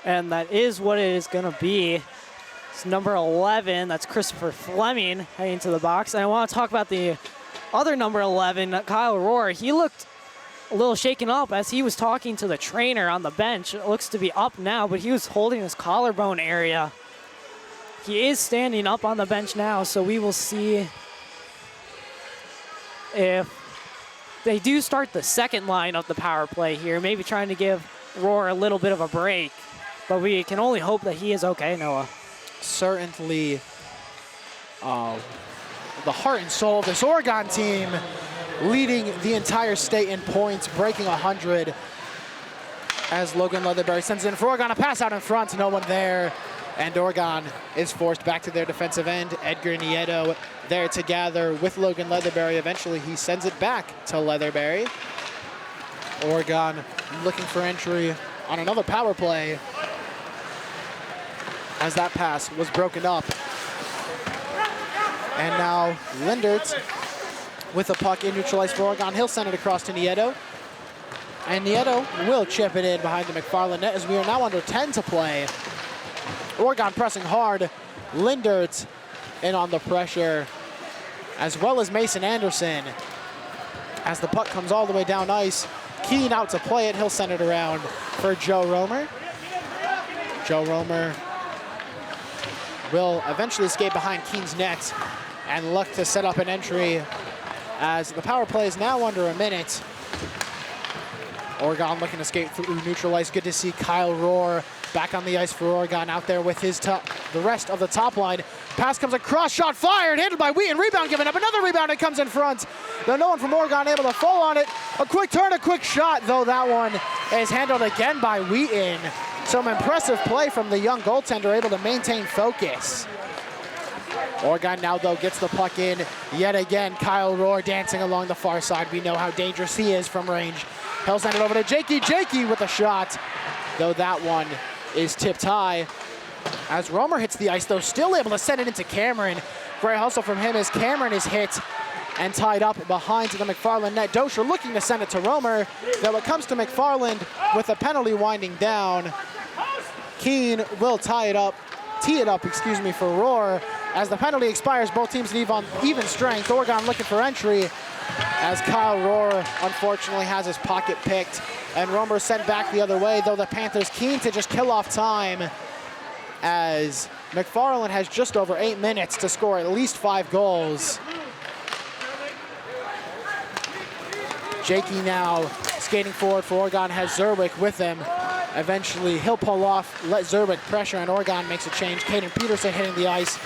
And that is what it is going to be. It's number 11, that's Christopher Fleming heading to the box. And I want to talk about the other number 11, Kyle Rohr. He looked a little shaken up as he was talking to the trainer on the bench. It looks to be up now, but he was holding his collarbone area. He is standing up on the bench now, so we will see if they do start the second line of the power play here, maybe trying to give Rohr a little bit of a break. But we can only hope that he is okay, Noah. Certainly the heart and soul of this Oregon team, leading the entire state in points, breaking 100 as Logan Leatherberry sends in for Oregon. A pass out in front, no one there. And Oregon is forced back to their defensive end. Edgar Nieto there to gather with Logan Leatherberry. Eventually he sends it back to Leatherberry. Oregon looking for entry on another power play as that pass was broken up. And now Lindert with the puck in neutralized for Oregon. He'll send it across to Nieto. And Nieto will chip it in behind the McFarland net as we are now under 10 to play. Oregon pressing hard. Lindert in on the pressure, as well as Mason Anderson. As the puck comes all the way down ice, Keene out to play it. He'll send it around for Joe Romer. Joe Romer will eventually escape behind Keene's net and look to set up an entry as the power play is now under a minute. Oregon looking to skate through neutral ice. Good to see Kyle Rohr back on the ice for Oregon, out there with his the rest of the top line. Pass comes across, shot fired, handled by Wheaton. Rebound given up, another rebound, it comes in front. Though no one from Oregon able to fall on it. A quick turn, a quick shot, though that one is handled again by Wheaton. Some impressive play from the young goaltender, able to maintain focus. Oregon now, though, gets the puck in yet again. Kyle Rohr dancing along the far side. We know how dangerous he is from range. He'll send it over to Jakey. Jakey with a shot, though that one is tipped high. As Romer hits the ice, though, still able to send it into Cameron. Great hustle from him as Cameron is hit and tied up behind the McFarland net. Dosher looking to send it to Romer, though it comes to McFarland with a penalty winding down. Keene will tee it up, for Rohr. As the penalty expires, both teams need on even strength. Oregon looking for entry as Kyle Rohr unfortunately has his pocket picked and Romer sent back the other way, though the Panthers keen to just kill off time as McFarland has just over 8 minutes to score at least 5 goals. Jakey now skating forward for Oregon, has Zerwick with him. Eventually he'll pull off, let Zerwick pressure, and Oregon makes a change. Caden Peterson hitting the ice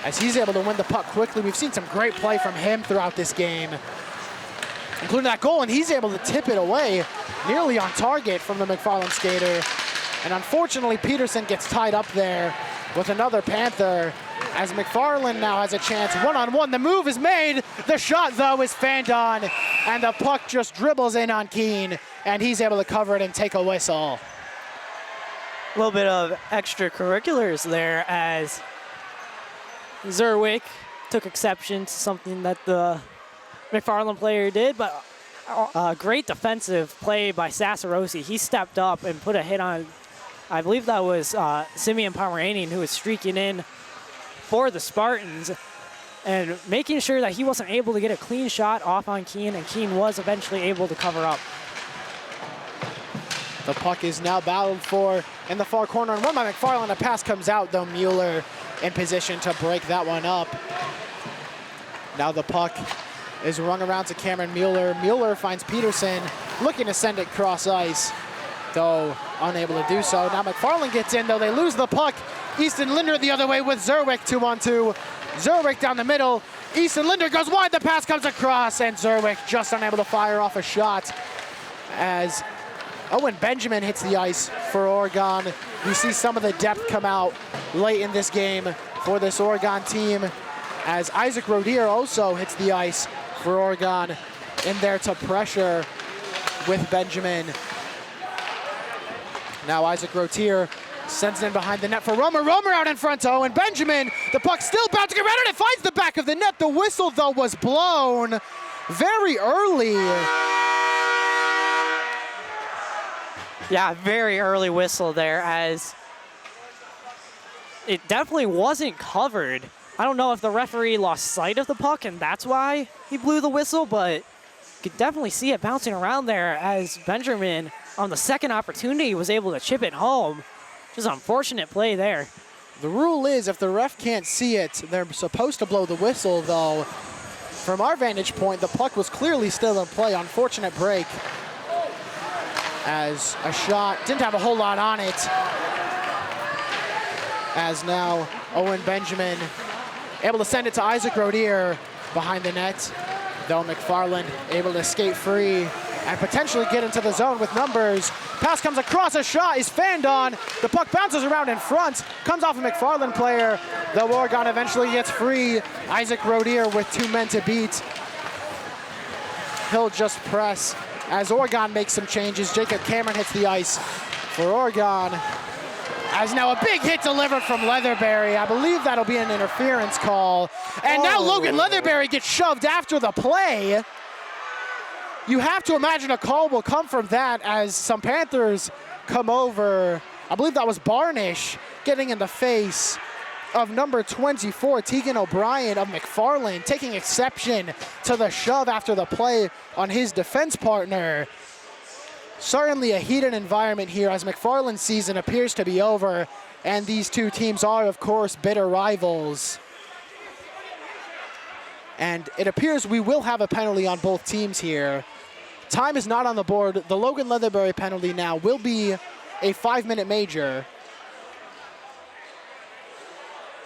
as he's able to win the puck quickly. We've seen some great play from him throughout this game, including that goal, and he's able to tip it away nearly on target from the McFarland skater. And unfortunately, Peterson gets tied up there with another Panther as McFarland now has a chance one-on-one. The move is made. The shot, though, is fanned on, and the puck just dribbles in on Keene, and he's able to cover it and take a whistle. A little bit of extracurriculars there as Zerwick took exception to something that the McFarland player did, but a great defensive play by Sassarosi. He stepped up and put a hit on, I believe that was Simeon Pomeranian, who was streaking in for the Spartans. and making sure that he wasn't able to get a clean shot off on Keene, and Keene was eventually able to cover up. The puck is now battled for in the far corner, and one by McFarland. A pass comes out, though Mueller in position to break that one up. Now the puck is rung around to Cameron Mueller. Mueller finds Peterson, looking to send it cross ice, though unable to do so. Now McFarland gets in, though they lose the puck. Easton Linder the other way with Zerwick, 2-on-2. Zerwick down the middle. Easton Linder goes wide, the pass comes across, and Zerwick just unable to fire off a shot as Owen Benjamin hits the ice for Oregon. You see some of the depth come out late in this game for this Oregon team, as Isaac Rodier also hits the ice for Oregon in there to pressure with Benjamin. Now Isaac Rodier sends it in behind the net for Romer. Romer out in front to Owen Benjamin. The puck still bouncing around, and it finds the back of the net. The whistle, though, was blown very early. Yeah, very early whistle there, as it definitely wasn't covered. I don't know if the referee lost sight of the puck and that's why he blew the whistle, but you could definitely see it bouncing around there as Benjamin, on the second opportunity, was able to chip it home. Just unfortunate play there. The rule is if the ref can't see it, they're supposed to blow the whistle, though. From our vantage point, the puck was clearly still in play. Unfortunate break, as a shot didn't have a whole lot on it, as now Owen Benjamin able to send it to Isaac Rodier behind the net, though McFarland able to skate free and potentially get into the zone with numbers. Pass comes across, a shot is fanned on. The puck bounces around in front, comes off a McFarland player, though Oregon eventually gets free. Isaac Rodier with 2 men to beat. He'll just press as Oregon makes some changes. Jacob Cameron hits the ice for Oregon. As now a big hit delivered from Leatherberry. I believe that'll be an interference call. And now Logan Leatherberry gets shoved after the play. You have to imagine a call will come from that as some Panthers come over. I believe that was Barnish getting in the face of number 24, Tegan O'Brien of McFarland, taking exception to the shove after the play on his defense partner. Certainly a heated environment here as McFarland's season appears to be over, and these two teams are, of course, bitter rivals. And it appears we will have a penalty on both teams here. Time is not on the board. The Logan Leatherberry penalty now will be a 5-minute major.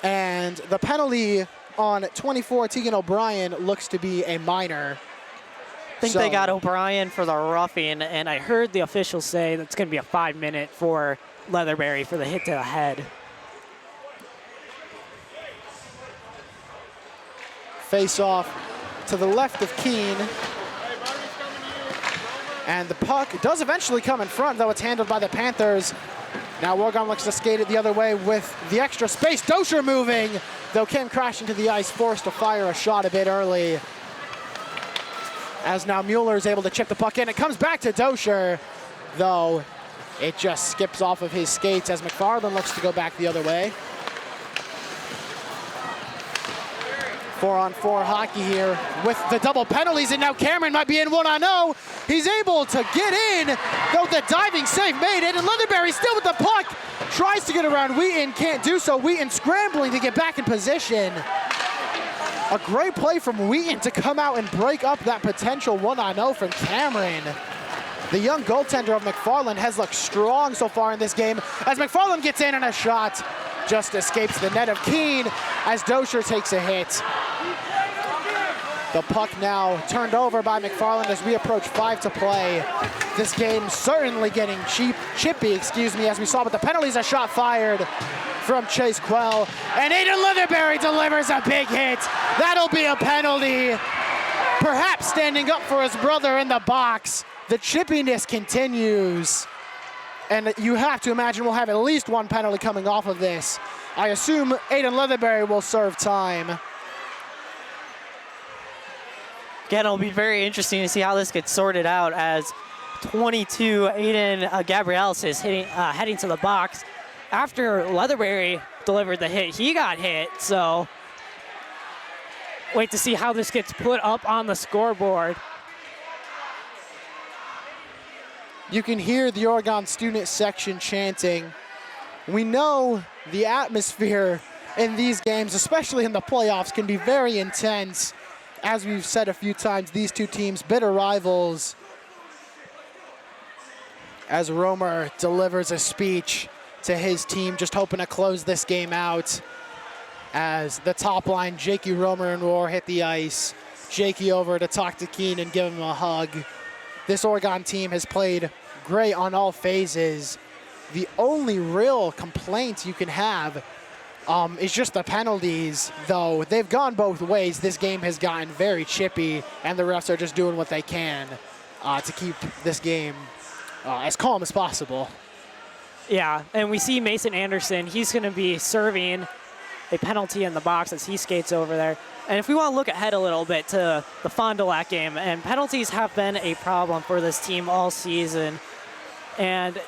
And the penalty on 24, Tegan O'Brien, looks to be a minor. I think they got O'Brien for the roughing, and I heard the officials say that's going to be a 5-minute for Leatherberry for the hit to the head. Face off to the left of Keene. And the puck does eventually come in front, though it's handled by the Panthers. Now Oregon looks to skate it the other way with the extra space. Dosher moving, though came crashing to the ice, forced to fire a shot a bit early. As now Mueller is able to chip the puck in. It comes back to Dosher, though it just skips off of his skates as McFarland looks to go back the other way. 4-on-4 hockey here with the double penalties, and now Cameron might be in 1-on-0. He's able to get in, though the diving save made it, and Leatherberry still with the puck. Tries to get around Wheaton, can't do so. Wheaton scrambling to get back in position. A great play from Wheaton to come out and break up that potential 1-on-0 from Cameron. The young goaltender of McFarland has looked strong so far in this game as McFarland gets in, and a shot just escapes the net of Keene as Dosher takes a hit. The puck now turned over by McFarland as we approach 5 to play. This game certainly getting chippy, as we saw with the penalties. A shot fired from Chase Quell, and Aiden Leatherberry delivers a big hit. That'll be a penalty. Perhaps standing up for his brother in the box. The chippiness continues. And you have to imagine we'll have at least one penalty coming off of this. I assume Aiden Leatherberry will serve time. Again, it'll be very interesting to see how this gets sorted out as 22 Aiden Gabrielis is heading to the box. After Leatherberry delivered the hit, he got hit, so wait to see how this gets put up on the scoreboard. You can hear the Oregon student section chanting. We know the atmosphere in these games, especially in the playoffs, can be very intense. As we've said a few times, these two teams, bitter rivals. As Romer delivers a speech to his team, just hoping to close this game out. As the top line, Jakey, Romer, and Rohr hit the ice. Jakey over to talk to Keene and give him a hug. This Oregon team has played great on all phases. The only real complaint you can have is just the penalties, though they've gone both ways. This game has gotten very chippy, and the refs are just doing what they can to keep this game as calm as possible. Yeah, and we see Mason Anderson. He's going to be serving a penalty in the box as he skates over there. And if we want to look ahead a little bit to the Fond du Lac game, and penalties have been a problem for this team all season, and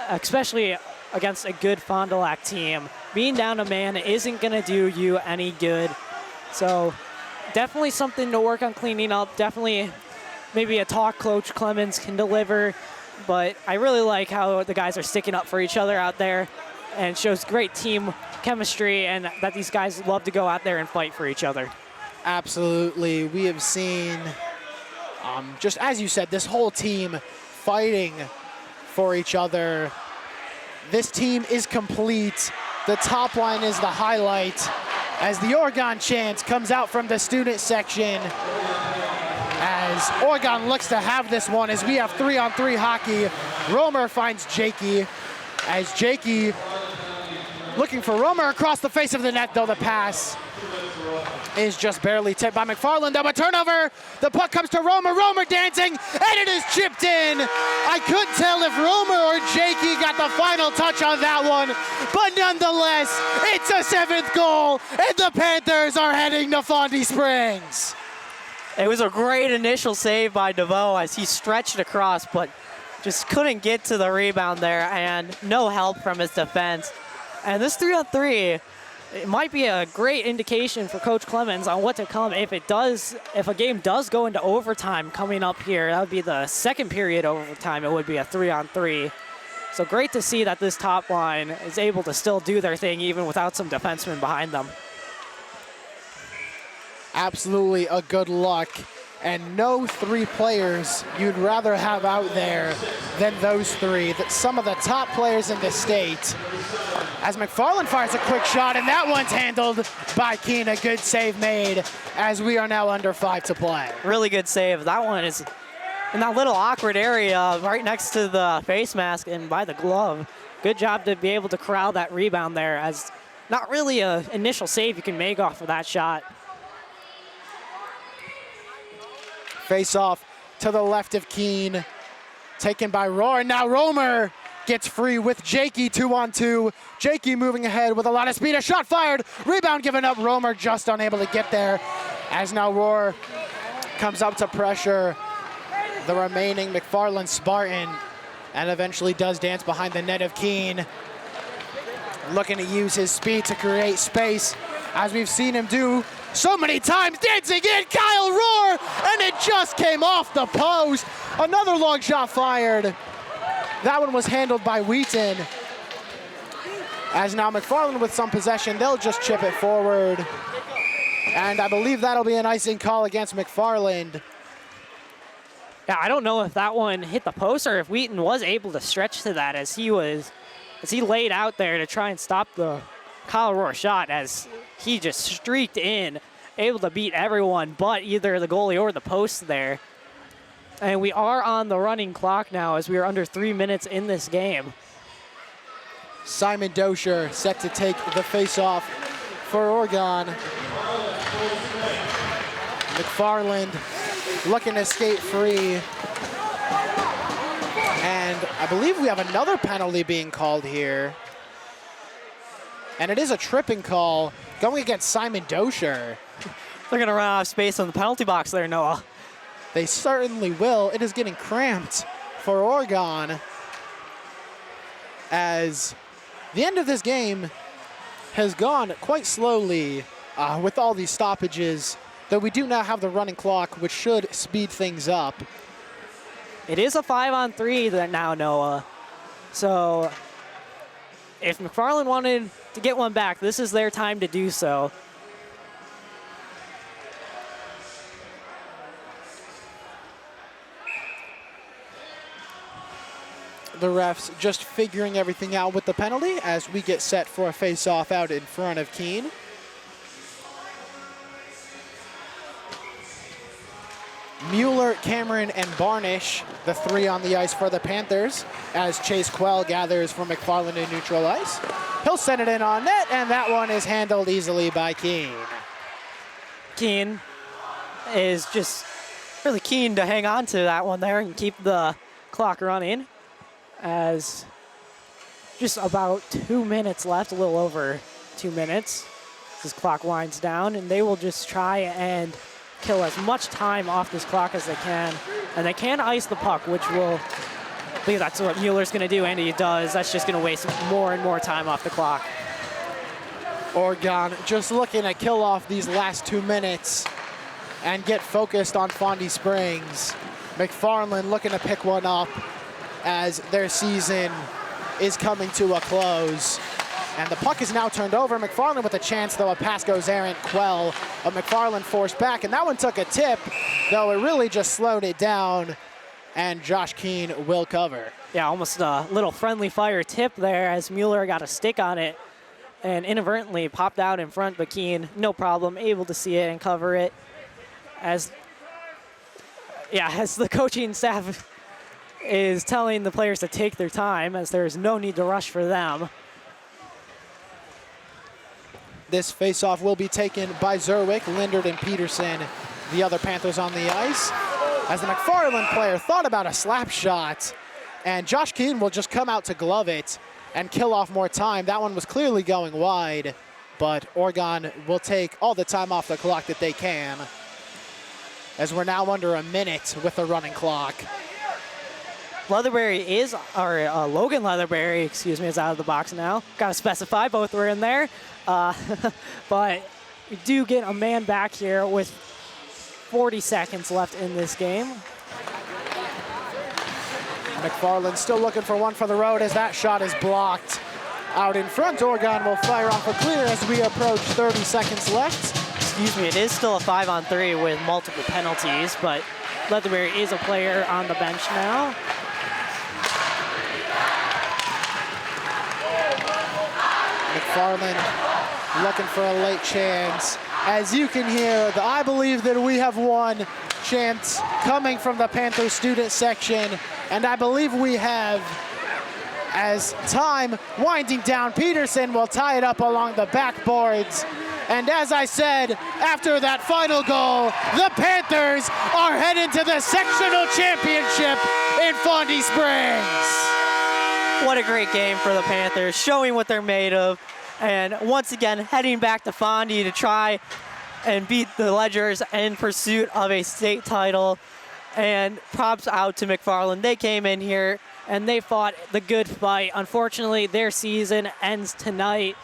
especially against a good Fond du Lac team, being down a man isn't going to do you any good. So definitely something to work on cleaning up. Definitely maybe a talk Coach Clemens can deliver. But I really like how the guys are sticking up for each other out there, and shows great team chemistry and that these guys love to go out there and fight for each other. Absolutely. We have seen, just as you said, this whole team fighting for each other. This team is complete. The top line is the highlight as the Oregon chant comes out from the student section, as Oregon looks to have this one as we have 3-on-3 hockey. Romer finds Jakey as Jakey looking for Romer across the face of the net, though the pass is just barely tipped by McFarland. Though a turnover, the puck comes to Romer. Romer dancing, and it is chipped in. I couldn't tell if Romer or Jakey got the final touch on that one, but nonetheless, it's a 7th goal, and the Panthers are heading to Fondy Springs. It was a great initial save by DeVoe as he stretched across, but just couldn't get to the rebound there, and no help from his defense. And this 3-on-3, it might be a great indication for Coach Clemens on what to come if a game does go into overtime coming up here. That would be the second period overtime. It would be a 3-on-3. So great to see that this top line is able to still do their thing even without some defensemen behind them. Absolutely a good look, and no 3 players you'd rather have out there than those 3, some of the top players in the state. As McFarland fires a quick shot, and that one's handled by Keene. A good save made as we are now under 5 to play. Really good save. That one is in that little awkward area right next to the face mask and by the glove. Good job to be able to corral that rebound there, as not really an initial save you can make off of that shot. Face off to the left of Keene, taken by Rohr, and now Romer gets free with Jakey 2-on-2. Jakey moving ahead with a lot of speed. A shot fired, rebound given up. Romer just unable to get there, as now Rohr comes up to pressure the remaining McFarland Spartan, and eventually does dance behind the net of Keene, looking to use his speed to create space, as we've seen him do so many times. Dancing in, Kyle Rohr, and it just came off the post. Another long shot fired. That one was handled by Wheaton. As now McFarland with some possession, they'll just chip it forward. And I believe that'll be an icing call against McFarland. Yeah, I don't know if that one hit the post or if Wheaton was able to stretch to that as he laid out there to try and stop the Kyle Rohr shot, as he just streaked in, able to beat everyone but either the goalie or the post there. And we are on the running clock now as we are under 3 minutes in this game. Simon Dosher set to take the face-off for Oregon. McFarland looking to skate free. And I believe we have another penalty being called here. And it is a tripping call going against Simon Dosher. They're going to run out of space on the penalty box there, Noah. They certainly will. It is getting cramped for Oregon, as the end of this game has gone quite slowly with all these stoppages, though we do now have the running clock, which should speed things up. It is a 5-on-3 that now, Noah. So if McFarland wanted to get one back, this is their time to do so. The refs just figuring everything out with the penalty as we get set for a face-off out in front of Keene. Mueller, Cameron, and Barnish, the three on the ice for the Panthers, as Chase Quell gathers for McFarland in neutral ice. He'll send it in on net, and that one is handled easily by Keene. Keene is just really keen to hang on to that one there and keep the clock running, as just about 2 minutes left, a little over 2 minutes. This clock winds down, and they will just try and kill as much time off this clock as they can. And they can ice the puck, which will, I think that's what Mueller's gonna do, and he does. That's just gonna waste more and more time off the clock. Oregon just looking to kill off these last 2 minutes and get focused on Fondy Springs. McFarland looking to pick one up as their season is coming to a close. And the puck is now turned over. McFarland with a chance, though a pass goes errant. Quell of McFarland forced back, and that one took a tip, though it really just slowed it down, and Josh Keene will cover. Yeah, almost a little friendly fire tip there as Mueller got a stick on it and inadvertently popped out in front, but Keene, no problem, able to see it and cover it. As the coaching staff is telling the players to take their time, as there is no need to rush for them. This faceoff will be taken by Zerwick, Lindard, and Peterson, the other Panthers on the ice. As the McFarland player thought about a slap shot, and Josh Keene will just come out to glove it and kill off more time. That one was clearly going wide, but Oregon will take all the time off the clock that they can, as we're now under a minute with the running clock. Logan Leatherberry, is out of the box now. Got to specify, both were in there. But we do get a man back here with 40 seconds left in this game. McFarland still looking for one for the road as that shot is blocked. Out in front, Oregon will fire off a clear as we approach 30 seconds left. Excuse me, it is still a 5-on-3 with multiple penalties, but Leatherberry is a player on the bench now. McFarland looking for a late chance. As you can hear, the "I believe that we have won" chants coming from the Panthers student section, and I believe we have. As time winding down, Peterson will tie it up along the backboards. And as I said, after that final goal, the Panthers are headed to the sectional championship in Fondy Springs. What a great game for the Panthers, showing what they're made of. And once again, heading back to Fondy to try and beat the Ledgers in pursuit of a state title. And props out to McFarland. They came in here and they fought the good fight. Unfortunately, their season ends tonight.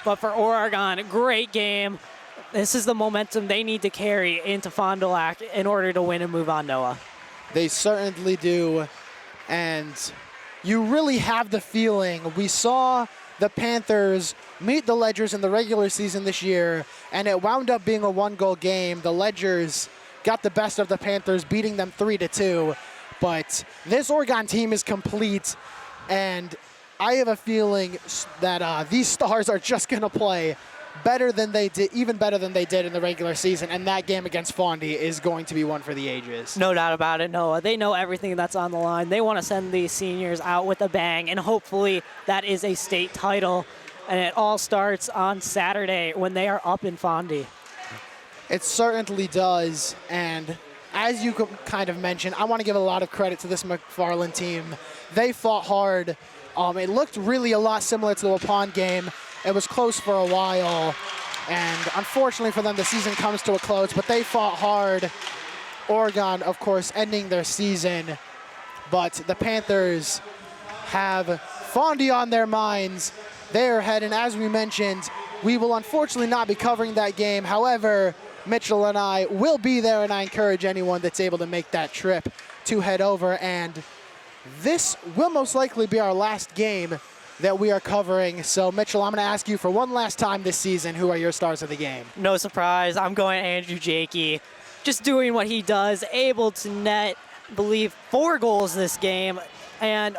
But for Oregon, great game. This is the momentum they need to carry into Fond du Lac in order to win and move on, Noah. They certainly do. And you really have the feeling. We saw the Panthers meet the Ledgers in the regular season this year, and it wound up being a one-goal game. The Ledgers got the best of the Panthers, beating them 3-2. But this Oregon team is complete, and I have a feeling that these Stars are just going to play better than they did, even better than they did in the regular season, and that game against Fondy is going to be one for the ages. No doubt about it, Noah. They know everything that's on the line. They want to send these seniors out with a bang, and hopefully that is a state title, and it all starts on Saturday when they are up in Fondy. It certainly does, and as you kind of mentioned, I want to give a lot of credit to this McFarland team. They fought hard. It looked really a lot similar to the Waupun game. It was close for a while, and unfortunately for them, the season comes to a close, but they fought hard. Oregon, of course, ending their season, but the Panthers have Fondy on their minds. They are heading, as we mentioned, We will unfortunately not be covering that game. However, Mitchell and I will be there, and I encourage anyone that's able to make that trip to head over. And this will most likely be our last game that we are covering. So, Mitchell, I'm going to ask you for one last time this season, who are your stars of the game? No surprise, I'm going Andrew Jakey. Just doing what he does, able to net, I believe, 4 goals this game. And,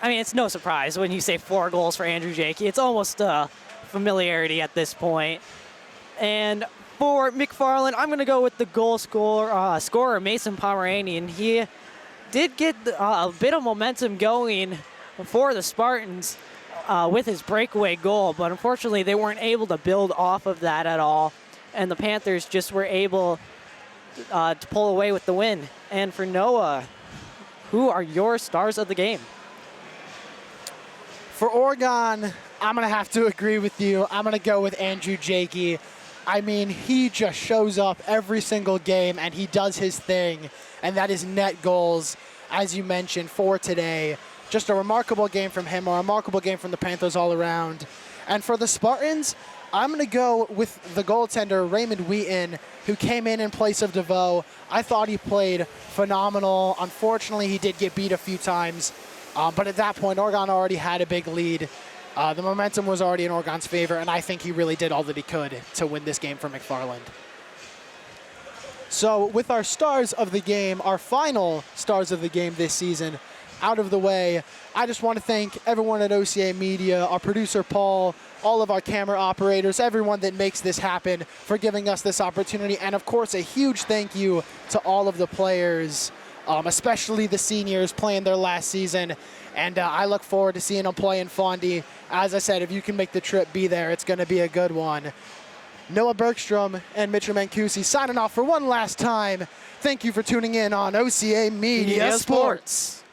I mean, it's no surprise when you say 4 goals for Andrew Jakey. It's almost a familiarity at this point. And for McFarland, I'm going to go with the goal scorer, Mason Pomeranian. He did get a bit of momentum going for the Spartans with his breakaway goal, but unfortunately they weren't able to build off of that at all, and the Panthers just were able to pull away with the win. And for Noah, who are your stars of the game? For Oregon, I'm going to have to agree with you. I'm going to go with Andrew Jakey. I mean, he just shows up every single game, and he does his thing, and that is net goals, as you mentioned, for today. Just a remarkable game from him, a remarkable game from the Panthers all around. And for the Spartans, I'm going to go with the goaltender, Raymond Wheaton, who came in place of DeVoe. I thought he played phenomenal. Unfortunately, he did get beat a few times, but at that point, Oregon already had a big lead. The momentum was already in Oregon's favor, and I think he really did all that he could to win this game for McFarland. So with our stars of the game, our final stars of the game this season out of the way, I just want to thank everyone at OCA Media, our producer Paul, all of our camera operators, everyone that makes this happen for giving us this opportunity. And of course, a huge thank you to all of the players, especially the seniors playing their last season. And I look forward to seeing them play in Fondy. As I said, if you can make the trip, be there. It's going to be a good one. Noah Bergstrom and Mitchell Mancusi signing off for one last time. Thank you for tuning in on OCA Media Sports.